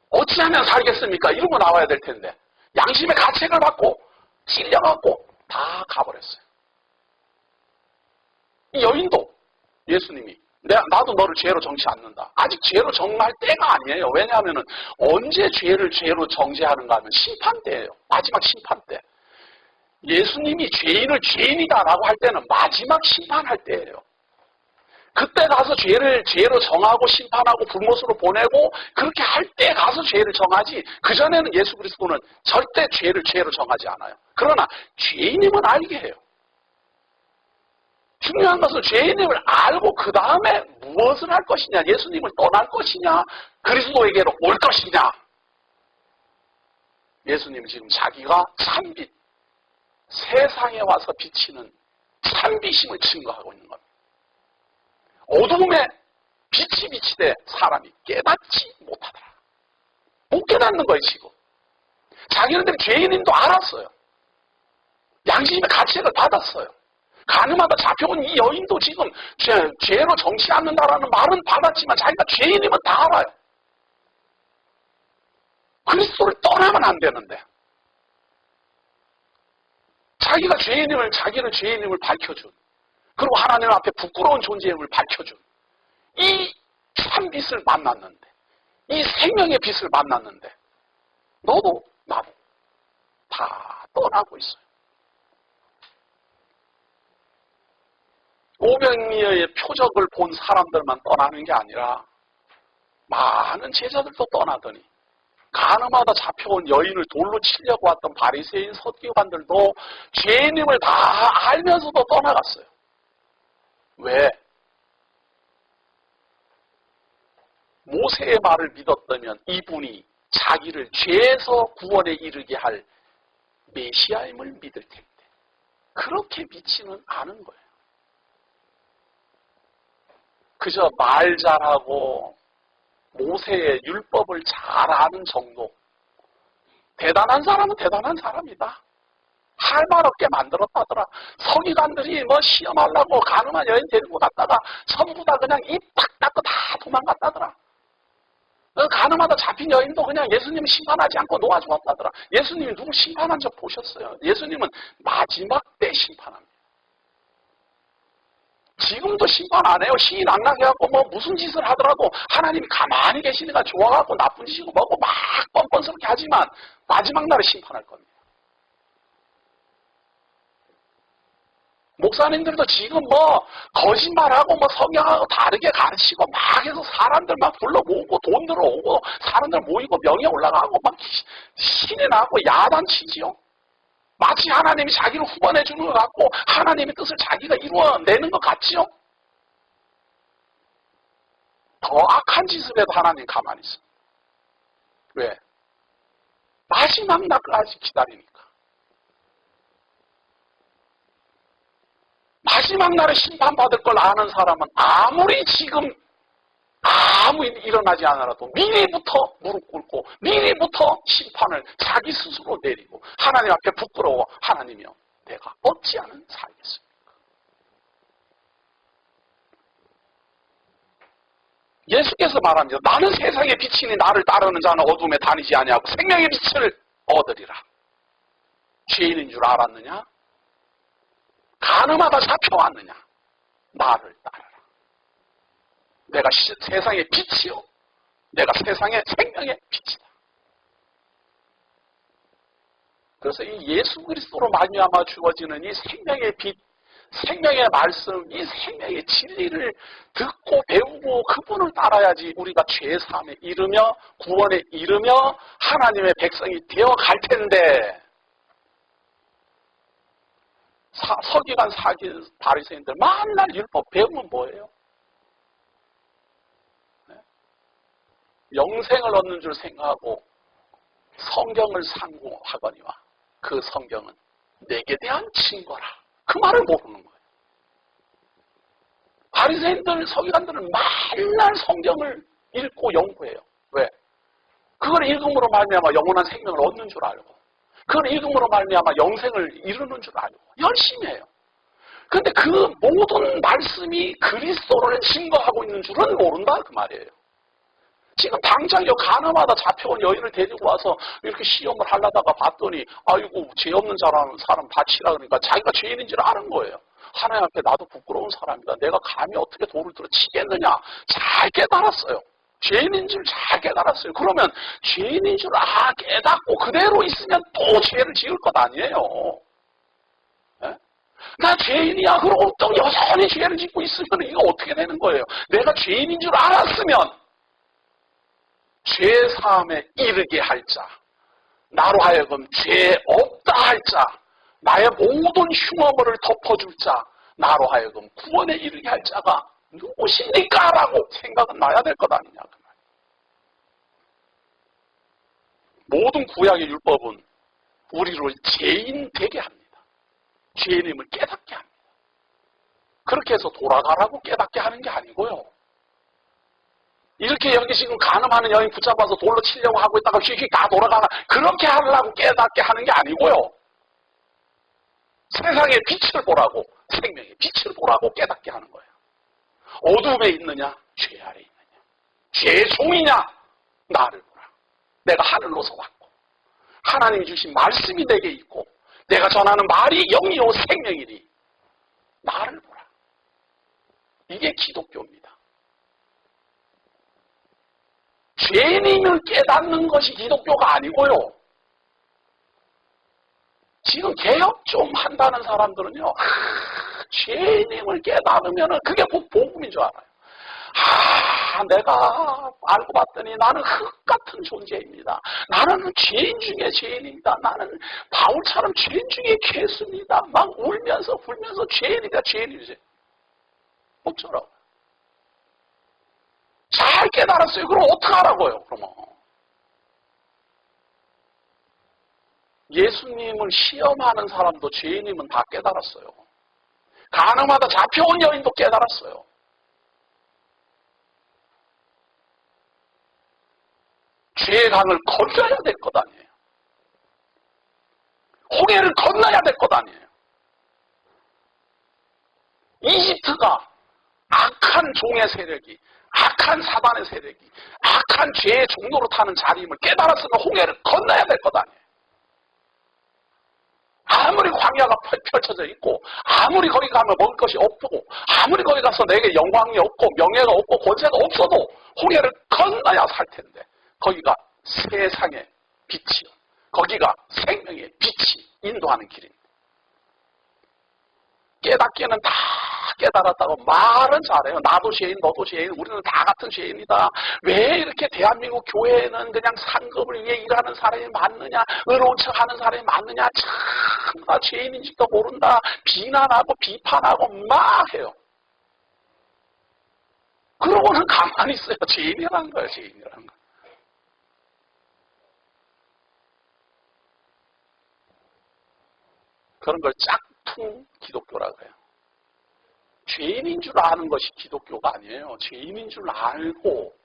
어찌하면 살겠습니까? 이런 거 나와야 될 텐데 양심의 가책을 받고 찔려갖고 다 가버렸어요. 이 여인도 예수님이 나도 너를 죄로 정치 않는다. 아직 죄로 정할 때가 아니에요. 왜냐하면 언제 죄를 죄로 정죄하는가 하면 심판 때예요. 마지막 심판 때. 예수님이 죄인을 죄인이다라고 할 때는 마지막 심판할 때예요. 그때 가서 죄를 죄로 정하고 심판하고 불못으로 보내고 그렇게 할 때 가서 죄를 정하지 그전에는 예수 그리스도는 절대 죄를 죄로 정하지 않아요. 그러나 죄인임은 알게 해요. 중요한 것은 죄인임을 알고 그 다음에 무엇을 할 것이냐, 예수님을 떠날 것이냐, 그리스도에게로 올 것이냐. 예수님은 지금 자기가 참빛, 세상에 와서 비치는 참빛임을 증거하고 있는 겁니다. 어두움에 빛이 비치되 사람이 깨닫지 못하더라. 못 깨닫는 거예요, 지금. 자기네들이 죄인임도 알았어요. 양심의 가책을 받았어요. 간음하다 잡혀온 이 여인도 지금 죄로 정치 않는다라는 말은 받았지만 자기가 죄인임은 다 알아요. 그리스도를 떠나면 안 되는데 자기는 죄인임을 밝혀준, 그리고 하나님 앞에 부끄러운 존재임을 밝혀준 이 참빛을 만났는데, 이 생명의 빛을 만났는데 너도 나도 다 떠나고 있어요. 오병이어의 표적을 본 사람들만 떠나는 게 아니라 많은 제자들도 떠나더니 가늠하다 잡혀온 여인을 돌로 치려고 왔던 바리새인 서기관들도 죄인임을 다 알면서도 떠나갔어요. 왜? 모세의 말을 믿었다면 이분이 자기를 죄에서 구원에 이르게 할 메시아임을 믿을 텐데 그렇게 믿지는 않은 거예요. 그저 말 잘하고 모세의 율법을 잘 아는 정도. 대단한 사람은 대단한 사람이다. 할 말 없게 만들었다더라. 서기관들이 뭐 시험하려고 가늠한 여인 데리고 갔다가 전부 다 그냥 입 딱 닫고 다 도망갔다더라. 가늠하다 잡힌 여인도 그냥 예수님 심판하지 않고 놓아주었다더라. 예수님이 누구 심판한 적 보셨어요? 예수님은 마지막 때 심판합니다. 지금도 심판 안 해요. 시인낙락해갖고 뭐 무슨 짓을 하더라도 하나님이 가만히 계시니까 좋아갖고 나쁜 짓이고 뭐고 막 뻔뻔스럽게 하지만 마지막 날에 심판할 겁니다. 목사님들도 지금 뭐 거짓말하고 뭐 성경하고 다르게 가르치고 막 해서 사람들 막 불러 모으고 돈 들어오고 사람들 모이고 명예 올라가고 막 신이 나고 야단치지요. 마치 하나님이 자기를 후원해 주는 것 같고 하나님의 뜻을 자기가 이루어내는 것 같지요. 더 악한 짓을 해도 하나님 가만히 있어. 왜? 마지막 날까지 기다리니까. 마지막 날에 심판받을 걸 아는 사람은 아무리 지금 아무 일 일어나지 않아도 미리부터 무릎 꿇고 미리부터 심판을 자기 스스로 내리고 하나님 앞에 부끄러워 하나님이여 내가 어찌하면 살겠습니까? 예수께서 말합니다. 나는 세상의 빛이니 나를 따르는 자는 어둠에 다니지 아니하고 생명의 빛을 얻으리라. 죄인인 줄 알았느냐? 가늠하다 잡혀왔느냐? 나를 따르라. 내가 세상의 빛이요. 내가 세상의 생명의 빛이다. 그래서 이 예수 그리스도로 말미암아 주어지는 이 생명의 빛, 생명의 말씀, 이 생명의 진리를 듣고 배우고 그분을 따라야지 우리가 죄사함에 이르며 구원에 이르며 하나님의 백성이 되어갈 텐데 서기관 바리새인들 만날 율법 배우면 뭐예요? 영생을 얻는 줄 생각하고 성경을 상고하거니와 그 성경은 내게 대한 증거라. 그 말을 모르는 거예요. 바리새인들, 서기관들은 맨날 성경을 읽고 연구해요. 왜? 그걸 읽음으로 말미암아 영원한 생명을 얻는 줄 알고 그걸 읽음으로 말미암아 영생을 이루는 줄 알고 열심히 해요. 그런데 그 모든 말씀이 그리스도를 증거하고 있는 줄은 모른다 그 말이에요. 지금 당장 가늠하다 잡혀온 여인을 데리고 와서 이렇게 시험을 하려다가 봤더니 아이고 죄 없는 사람 바치라 그러니까 자기가 죄인인 줄 아는 거예요. 하나님 앞에 나도 부끄러운 사람이다. 내가 감히 어떻게 돌을 들어 치겠느냐. 잘 깨달았어요. 죄인인 줄 잘 깨달았어요. 그러면 죄인인 줄 깨닫고 그대로 있으면 또 죄를 지을 것 아니에요. 네? 나 죄인이야. 그러고 또 여전히 죄를 짓고 있으면 이거 어떻게 되는 거예요? 내가 죄인인 줄 알았으면 죄사함에 이르게 할 자, 나로 하여금 죄 없다 할 자, 나의 모든 흉어물을 덮어줄 자, 나로 하여금 구원에 이르게 할 자가 누구십니까? 라고 생각은 나야 될 것 아니냐. 그 말. 모든 구약의 율법은 우리를 죄인 되게 합니다. 죄인임을 깨닫게 합니다. 그렇게 해서 돌아가라고 깨닫게 하는 게 아니고요. 이렇게 여기 지금 간음하는 여인 붙잡아서 돌로 치려고 하고 있다가 휙휙 다 돌아가나 그렇게 하려고 깨닫게 하는 게 아니고요. 세상의 빛을 보라고 생명의 빛을 보라고 깨닫게 하는 거예요. 어둠에 있느냐? 죄 아래 있느냐? 죄의 종이냐? 나를 보라. 내가 하늘로서 왔고 하나님이 주신 말씀이 내게 있고 내가 전하는 말이 영이요 생명이니 나를 보라. 이게 기독교입니다. 죄인임을 깨닫는 것이 기독교가 아니고요. 지금 개혁 좀 한다는 사람들은요, 죄인임을 깨달으면 그게 복음인 줄 알아요. 내가 알고 봤더니 나는 흙 같은 존재입니다. 나는 죄인 중에 죄인입니다. 나는 바울처럼 죄인 중에 죄수입니다. 막 울면서 불면서 죄인이다, 죄인이지. 어쩌라고. 잘 깨달았어요. 그럼 어떡하라고요, 그러면. 예수님을 시험하는 사람도 죄인임은 다 깨달았어요. 가늠하다 잡혀온 여인도 깨달았어요. 죄의 강을 건너야 될 것 아니에요. 홍해를 건너야 될 것 아니에요. 이집트가 악한 종의 세력이, 악한 사단의 세력이, 악한 죄의 종로로 타는 자리임을 깨달았으면 홍해를 건너야 될 것 아니에요. 아무리 광야가 펼쳐져 있고, 아무리 거기 가면 먹을 것이 없고, 아무리 거기 가서 내게 영광이 없고 명예가 없고 권세가 없어도 홍해를 건너야 살 텐데, 거기가 세상의 빛이요, 거기가 생명의 빛이 인도하는 길입니다. 깨닫기는 다 깨달았다고 말은 잘해요. 나도 죄인, 너도 죄인, 우리는 다 같은 죄인이다. 왜 이렇게 대한민국 교회에는 그냥 상급을 위해 일하는 사람이 많느냐, 의로운 척하는 사람이 많느냐, 참 다 죄인인지도 모른다, 비난하고 비판하고 막 해요. 그러고는 가만히 있어요. 죄인이라는 거예요, 죄인이라는 거. 그런 걸 짝퉁 기독교라고 해요. 죄인인 줄 아는 것이 기독교가 아니에요. 죄인인 줄 알고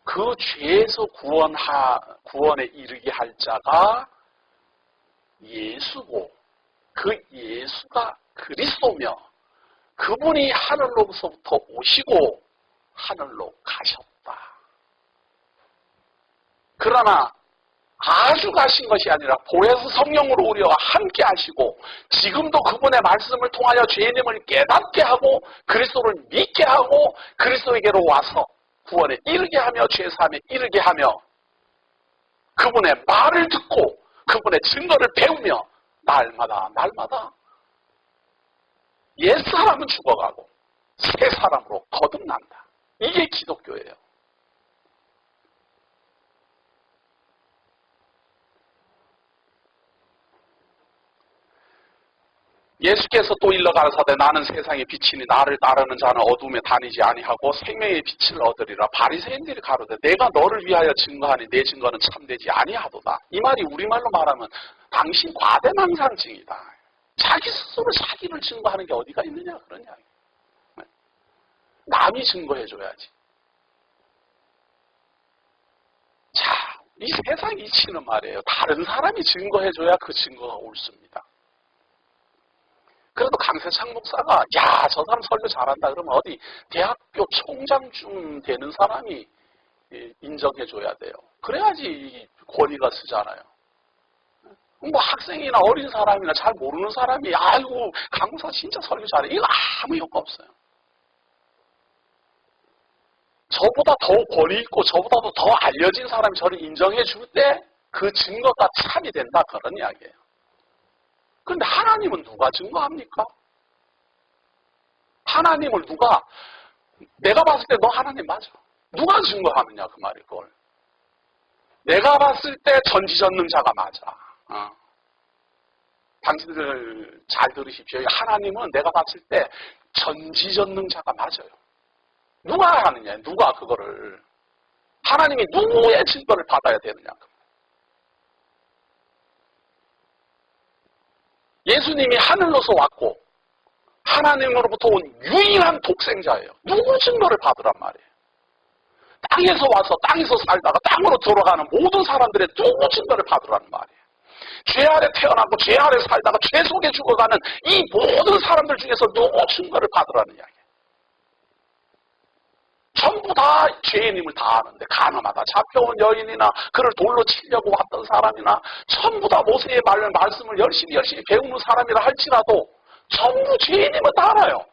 그 죄에서 구원에 이르게 할 자가 예수고, 그 예수가 그리스도며 그분이 하늘로부터 오시고 하늘로 가셨다. 그러나 아주 가신 것이 아니라 보혜사 성령으로 우리와 함께 하시고 지금도 그분의 말씀을 통하여 죄인임을 깨닫게 하고 그리스도를 믿게 하고 그리스도에게로 와서 구원에 이르게 하며 죄사함에 이르게 하며 그분의 말을 듣고 그분의 증거를 배우며 날마다 옛사람은 죽어가고 새 사람으로 거듭난다. 이게 기독교예요. 예수께서 또 일러 가라사대 나는 세상의 빛이니 나를 따르는 자는 어둠에 다니지 아니하고 생명의 빛을 얻으리라. 바리새인들이 가로되 내가 너를 위하여 증거하니 내 증거는 참되지 아니하도다. 이 말이 우리말로 말하면 당신 과대망상증이다. 자기 스스로 자기를 증거하는 게 어디가 있느냐 그러냐. 남이 증거해줘야지. 자, 이 세상 이치는 말이에요. 다른 사람이 증거해줘야 그 증거가 옳습니다. 그래도 강세창 목사가 야, 저 사람 설교 잘한다 그러면 어디 대학교 총장쯤 되는 사람이 인정해줘야 돼요. 그래야지 권위가 쓰잖아요. 뭐 학생이나 어린 사람이나 잘 모르는 사람이 아이고 강 목사 진짜 설교 잘해. 이거 아무 효과 없어요. 저보다 더 권위 있고 저보다도 더 알려진 사람이 저를 인정해 줄 때 그 증거가 참이 된다 그런 이야기예요. 그런데 하나님은 누가 증거합니까? 하나님을 누가 내가 봤을 때 너 하나님 맞아. 누가 증거하느냐 그 말이 그걸. 내가 봤을 때 전지전능자가 맞아. 당신들 잘 들으십시오. 하나님은 내가 봤을 때 전지전능자가 맞아요. 누가 하느냐? 누가 그거를. 하나님이 누구의 증거를 받아야 되느냐. 예수님이 하늘로서 왔고 하나님으로부터 온 유일한 독생자예요. 누구 증거를 받으란 말이에요. 땅에서 와서 땅에서 살다가 땅으로 들어가는 모든 사람들의 누구 증거를 받으라는 말이에요. 죄 아래 태어나고 죄 아래 살다가 죄 속에 죽어가는 이 모든 사람들 중에서 누구 증거를 받으라는 이야기예요. 전부 다 죄인임을 다 아는데 가늠하다 잡혀온 여인이나 그를 돌로 치려고 왔던 사람이나 전부 다 모세의 말씀을 열심히 배우는 사람이라 할지라도 전부 죄인임을 다 알아요.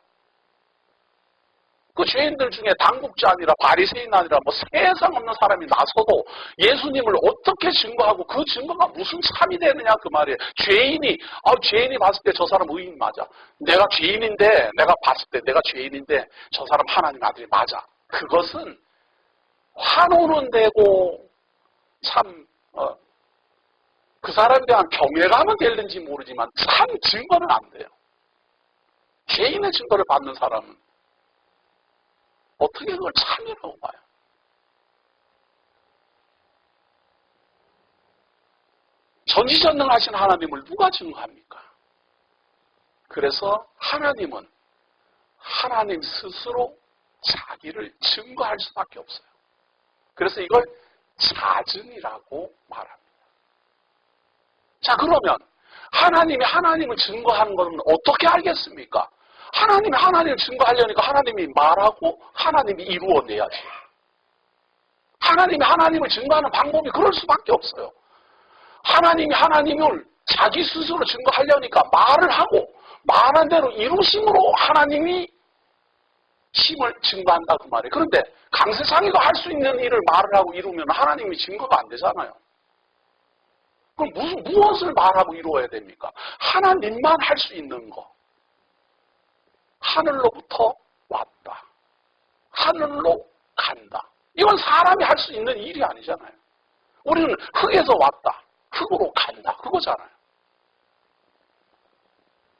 그 죄인들 중에 당국자 아니라 바리새인 아니라 뭐 세상 없는 사람이 나서도 예수님을 어떻게 증거하고 그 증거가 무슨 참이 되느냐 그 말이에요. 죄인이 봤을 때 저 사람 의인 맞아. 내가 죄인인데 내가 봤을 때 내가 죄인인데 저 사람 하나님 아들이 맞아. 그것은 환호는 되고 참 그 사람에 대한 경외감은 될는지 모르지만 참 증거는 안 돼요. 죄인의 증거를 받는 사람은 어떻게 그걸 참이라고 봐요? 전지전능하신 하나님을 누가 증거합니까? 그래서 하나님은 하나님 스스로 자기를 증거할 수밖에 없어요. 그래서 이걸 자증이라고 말합니다. 자, 그러면 하나님이 하나님을 증거하는 것은 어떻게 알겠습니까? 하나님이 하나님을 증거하려니까 하나님이 말하고 하나님이 이루어내야지. 하나님이 하나님을 증거하는 방법이 그럴 수밖에 없어요. 하나님이 하나님을 자기 스스로 증거하려니까 말을 하고 말한 대로 이루심으로 하나님이 힘을 증거한다 그 말이에요. 그런데 강세상이가 할 수 있는 일을 말을 하고 이루면 하나님이 증거가 안 되잖아요. 그럼 무엇을 말하고 이루어야 됩니까? 하나님만 할 수 있는 거. 하늘로부터 왔다. 하늘로 간다. 이건 사람이 할 수 있는 일이 아니잖아요. 우리는 흙에서 왔다. 흙으로 간다. 그거잖아요.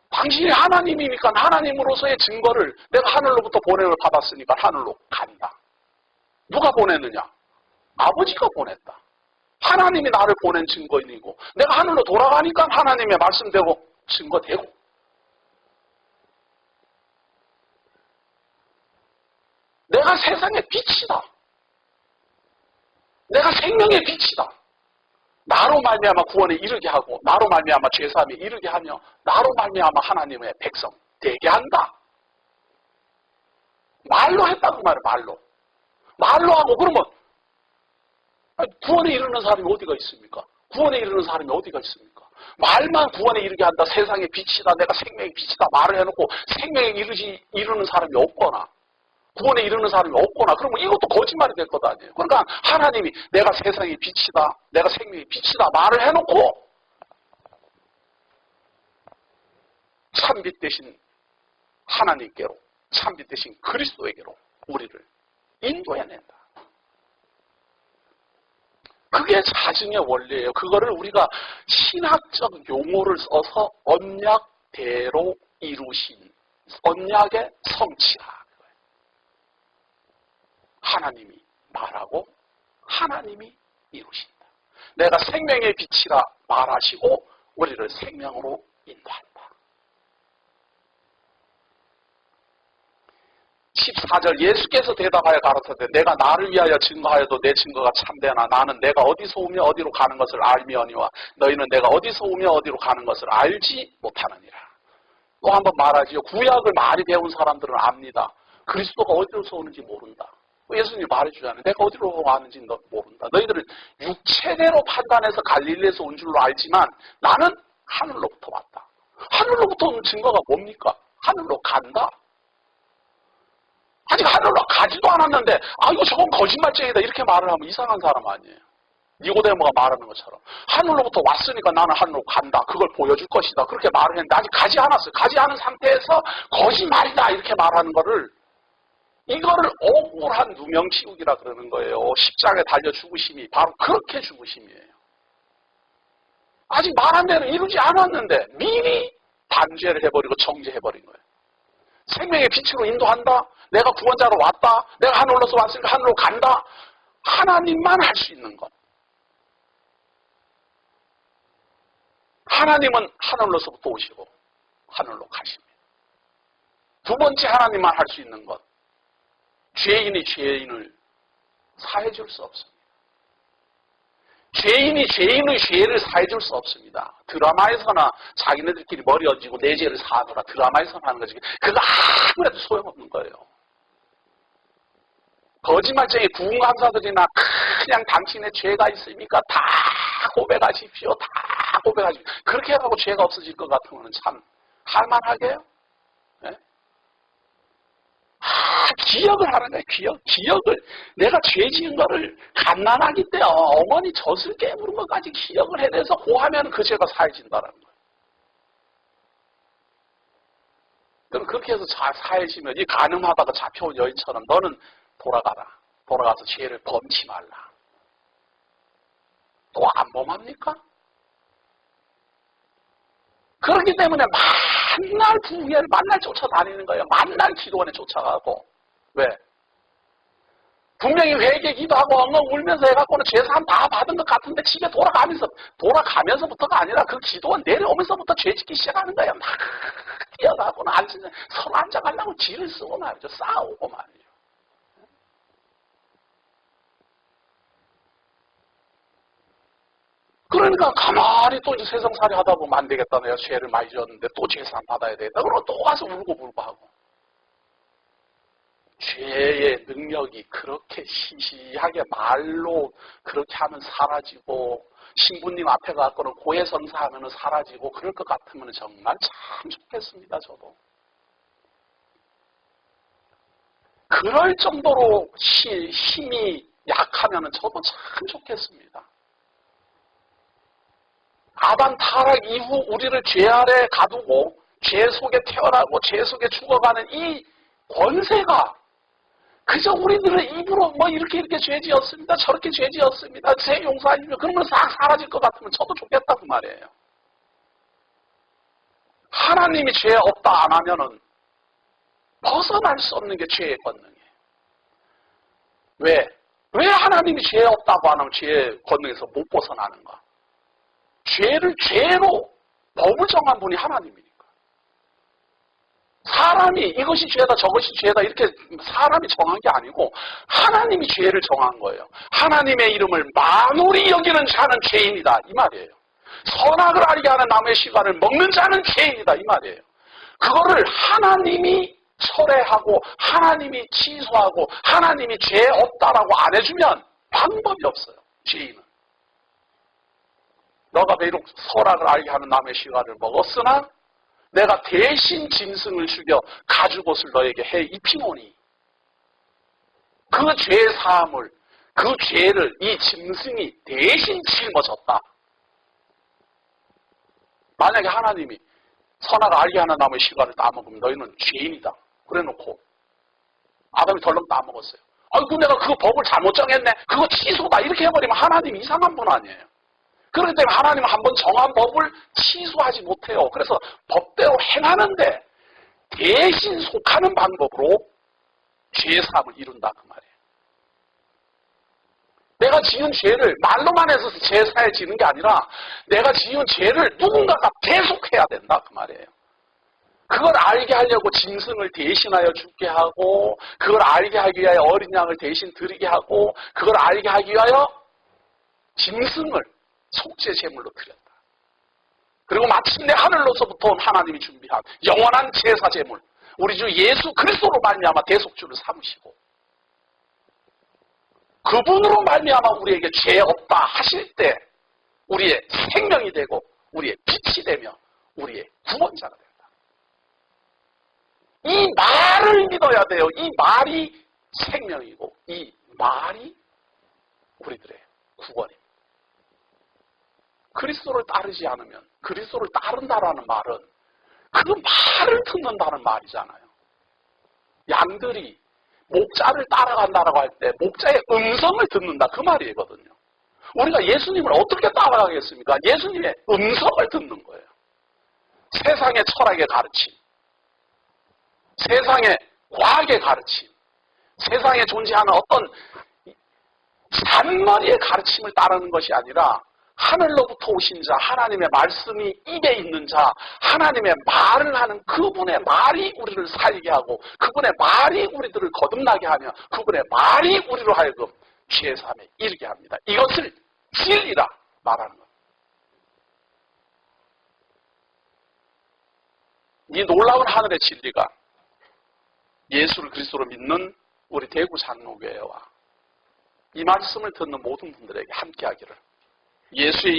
당신이 하나님이니까 하나님으로서의 증거를 내가 하늘로부터 보냄을 받았으니까 하늘로 간다. 누가 보냈느냐? 아버지가 보냈다. 하나님이 나를 보낸 증거인이고 내가 하늘로 돌아가니까 하나님의 말씀대로 증거되고 내가 세상의 빛이다. 내가 생명의 빛이다. 나로 말미암아 구원에 이르게 하고 나로 말미암아 죄사함에 이르게 하며 나로 말미암아 하나님의 백성 되게 한다. 말로 했다고 말이에요. 말로 하고 그러면 구원에 이르는 사람이 어디가 있습니까? 구원에 이르는 사람이 어디가 있습니까? 말만 구원에 이르게 한다. 세상의 빛이다. 내가 생명의 빛이다. 말을 해놓고 생명에 이르는 사람이 없거나 구원에 이르는 사람이 없거나 그러면 이것도 거짓말이 될 것 아니에요. 그러니까 하나님이 내가 세상의 빛이다. 내가 생명의 빛이다. 말을 해놓고 참빛 대신 하나님께로 참빛 대신 그리스도에게로 우리를 인도해낸다. 그게 자증의 원리예요. 그거를 우리가 신학적 용어를 써서 언약대로 이루신 언약의 성취라. 하나님이 말하고 하나님이 이루신다. 내가 생명의 빛이라 말하시고 우리를 생명으로 인도한다. 14절 예수께서 대답하여 가라사대 내가 나를 위하여 증거하여도 내 증거가 참되나 나는 내가 어디서 오며 어디로 가는 것을 알미언니와 너희는 내가 어디서 오며 어디로 가는 것을 알지 못하느니라. 또 한번 말하지요. 구약을 많이 배운 사람들은 압니다. 그리스도가 어디로서 오는지 모른다. 예수님이 말해주잖아요. 내가 어디로 가는지 너 모른다. 너희들은 육체대로 판단해서 갈릴리에서 온 줄로 알지만 나는 하늘로부터 왔다. 하늘로부터 온 증거가 뭡니까? 하늘로 간다. 아직 하늘로 가지도 않았는데 이거 저건 거짓말쟁이다 이렇게 말을 하면 이상한 사람 아니에요. 니고데모가 말하는 것처럼 하늘로부터 왔으니까 나는 하늘로 간다. 그걸 보여줄 것이다. 그렇게 말을 했는데 아직 가지 않았어요. 가지 않은 상태에서 거짓말이다 이렇게 말하는 거를 이거를 억울한 누명 치우기라 그러는 거예요. 십자가에 달려 죽으심이 바로 그렇게 죽으심이에요. 아직 말한 대로 이루지 않았는데 미리 단죄를 해버리고 정죄해버린 거예요. 생명의 빛으로 인도한다. 내가 구원자로 왔다. 내가 하늘로서 왔으니까 하늘로 간다. 하나님만 할 수 있는 것. 하나님은 하늘로서부터 오시고 하늘로 가십니다. 두 번째 하나님만 할 수 있는 것. 죄인이 죄인을 사해줄 수 없습니다. 죄인이 죄인의 죄를 사해줄 수 없습니다. 드라마에서나 자기네들끼리 머리 얹고 내 죄를 사하더라. 드라마에서나 하는 거지. 그거 아무래도 소용없는 거예요. 거짓말쟁이 구운감사들이나 그냥 당신의 죄가 있습니까? 다 고백하십시오. 다 고백하십시오. 그렇게 하고 죄가 없어질 것 같으면 참 할만하게요? 네? 기억을 하는 거예요. 기억을. 내가 죄 지은 거를 갓난아기 때 어머니 젖을 깨물은 것까지 기억을 해내서 고하면 그 죄가 사해진다는 거예요. 그럼 그렇게 해서 잘 사해지면 이 간음하다가 잡혀온 여인처럼 너는 돌아가라. 돌아가서 죄를 범치 말라. 또 안 범합니까? 그렇기 때문에 만날 부흥회를 만날 쫓아다니는 거예요. 만날 기도원에 쫓아가고. 왜? 분명히 회개 기도하고 엉엉 울면서 해갖고는 죄사함 다 받은 것 같은데 집에 돌아가면서부터가 아니라 그 기도원 내려오면서부터 죄 짓기 시작하는 거예요. 막 뛰어가고는 서로 앉아가려고 지를 쓰고 말이죠. 싸우고 말이죠. 그러니까 가만히 또 이제 세상살이 하다 보면 안 되겠다. 내가 죄를 많이 지었는데 또 죄사함 받아야 되겠다. 그러고 또 가서 울고 하고. 죄의 능력이 그렇게 시시하게 말로 그렇게 하면 사라지고 신부님 앞에 가서는 고해성사하면 사라지고 그럴 것 같으면 정말 참 좋겠습니다. 저도. 그럴 정도로 힘이 약하면 저도 참 좋겠습니다. 아담 타락 이후 우리를 죄 아래 가두고 죄 속에 태어나고 죄 속에 죽어가는 이 권세가 그저 우리들의 입으로 뭐 이렇게 죄 지었습니다. 저렇게 죄 지었습니다. 죄 용서하시면 그러면 싹 사라질 것 같으면 저도 좋겠다 그 말이에요. 하나님이 죄 없다 안 하면은 벗어날 수 없는 게 죄의 권능이에요. 왜? 왜 하나님이 죄 없다고 안 하면 죄의 권능에서 못 벗어나는가? 죄를 죄로 법을 정한 분이 하나님이니까. 사람이 이것이 죄다 저것이 죄다 이렇게 사람이 정한 게 아니고 하나님이 죄를 정한 거예요. 하나님의 이름을 만홀히 여기는 자는 죄인이다 이 말이에요. 선악을 알게 하는 나무의 씨과를 먹는 자는 죄인이다 이 말이에요. 그거를 하나님이 철회하고 하나님이 취소하고 하나님이 죄 없다라고 안 해주면 방법이 없어요. 죄인은. 너가 비록 선악을 알게 하는 나무의 씨과를 먹었으나 내가 대신 짐승을 죽여 가죽옷을 너에게 해 입히노니 그 죄 사함을 그 죄를 이 짐승이 대신 짊어졌다. 만약에 하나님이 선악을 알게 하는 나무의 씨과를 따먹으면 너희는 죄인이다. 그래놓고 아담이 덜렁 따먹었어요. 아이고 내가 그 법을 잘못 정했네. 그거 취소다. 이렇게 해버리면 하나님 이상한 분 아니에요. 그렇기 때문에 하나님은 한번 정한 법을 취소하지 못해요. 그래서 법대로 행하는데 대신 속하는 방법으로 죄사함을 이룬다 그 말이에요. 내가 지은 죄를 말로만 해서 죄사해지는 게 아니라 내가 지은 죄를 누군가가 계속해야 된다 그 말이에요. 그걸 알게 하려고 짐승을 대신하여 죽게 하고 그걸 알게 하기 위하여 어린 양을 대신 드리게 하고 그걸 알게 하기 위하여 짐승을 속죄 제물로 드렸다. 그리고 마침내 하늘로서부터 온 하나님이 준비한 영원한 제사 제물 우리 주 예수 그리스도로 말미암아 대속주를 삼으시고 그분으로 말미암아 우리에게 죄 없다 하실 때 우리의 생명이 되고 우리의 빛이 되며 우리의 구원자가 된다. 이 말을 믿어야 돼요. 이 말이 생명이고 이 말이 우리들의 구원입니다. 그리스도를 따르지 않으면 그리스도를 따른다라는 말은 그 말을 듣는다는 말이잖아요. 양들이 목자를 따라간다라고 할 때 목자의 음성을 듣는다 그 말이거든요. 우리가 예수님을 어떻게 따라가겠습니까? 예수님의 음성을 듣는 거예요. 세상의 철학의 가르침, 세상의 과학의 가르침, 세상에 존재하는 어떤 잔머리의 가르침을 따르는 것이 아니라 하늘로부터 오신 자, 하나님의 말씀이 입에 있는 자, 하나님의 말을 하는 그분의 말이 우리를 살게 하고 그분의 말이 우리들을 거듭나게 하며 그분의 말이 우리로 하여금 죄사함에 이르게 합니다. 이것을 진리라 말하는 겁니다. 이 놀라운 하늘의 진리가 예수를 그리스도로 믿는 우리 대구 장로교회와 이 말씀을 듣는 모든 분들에게 함께하기를 예수의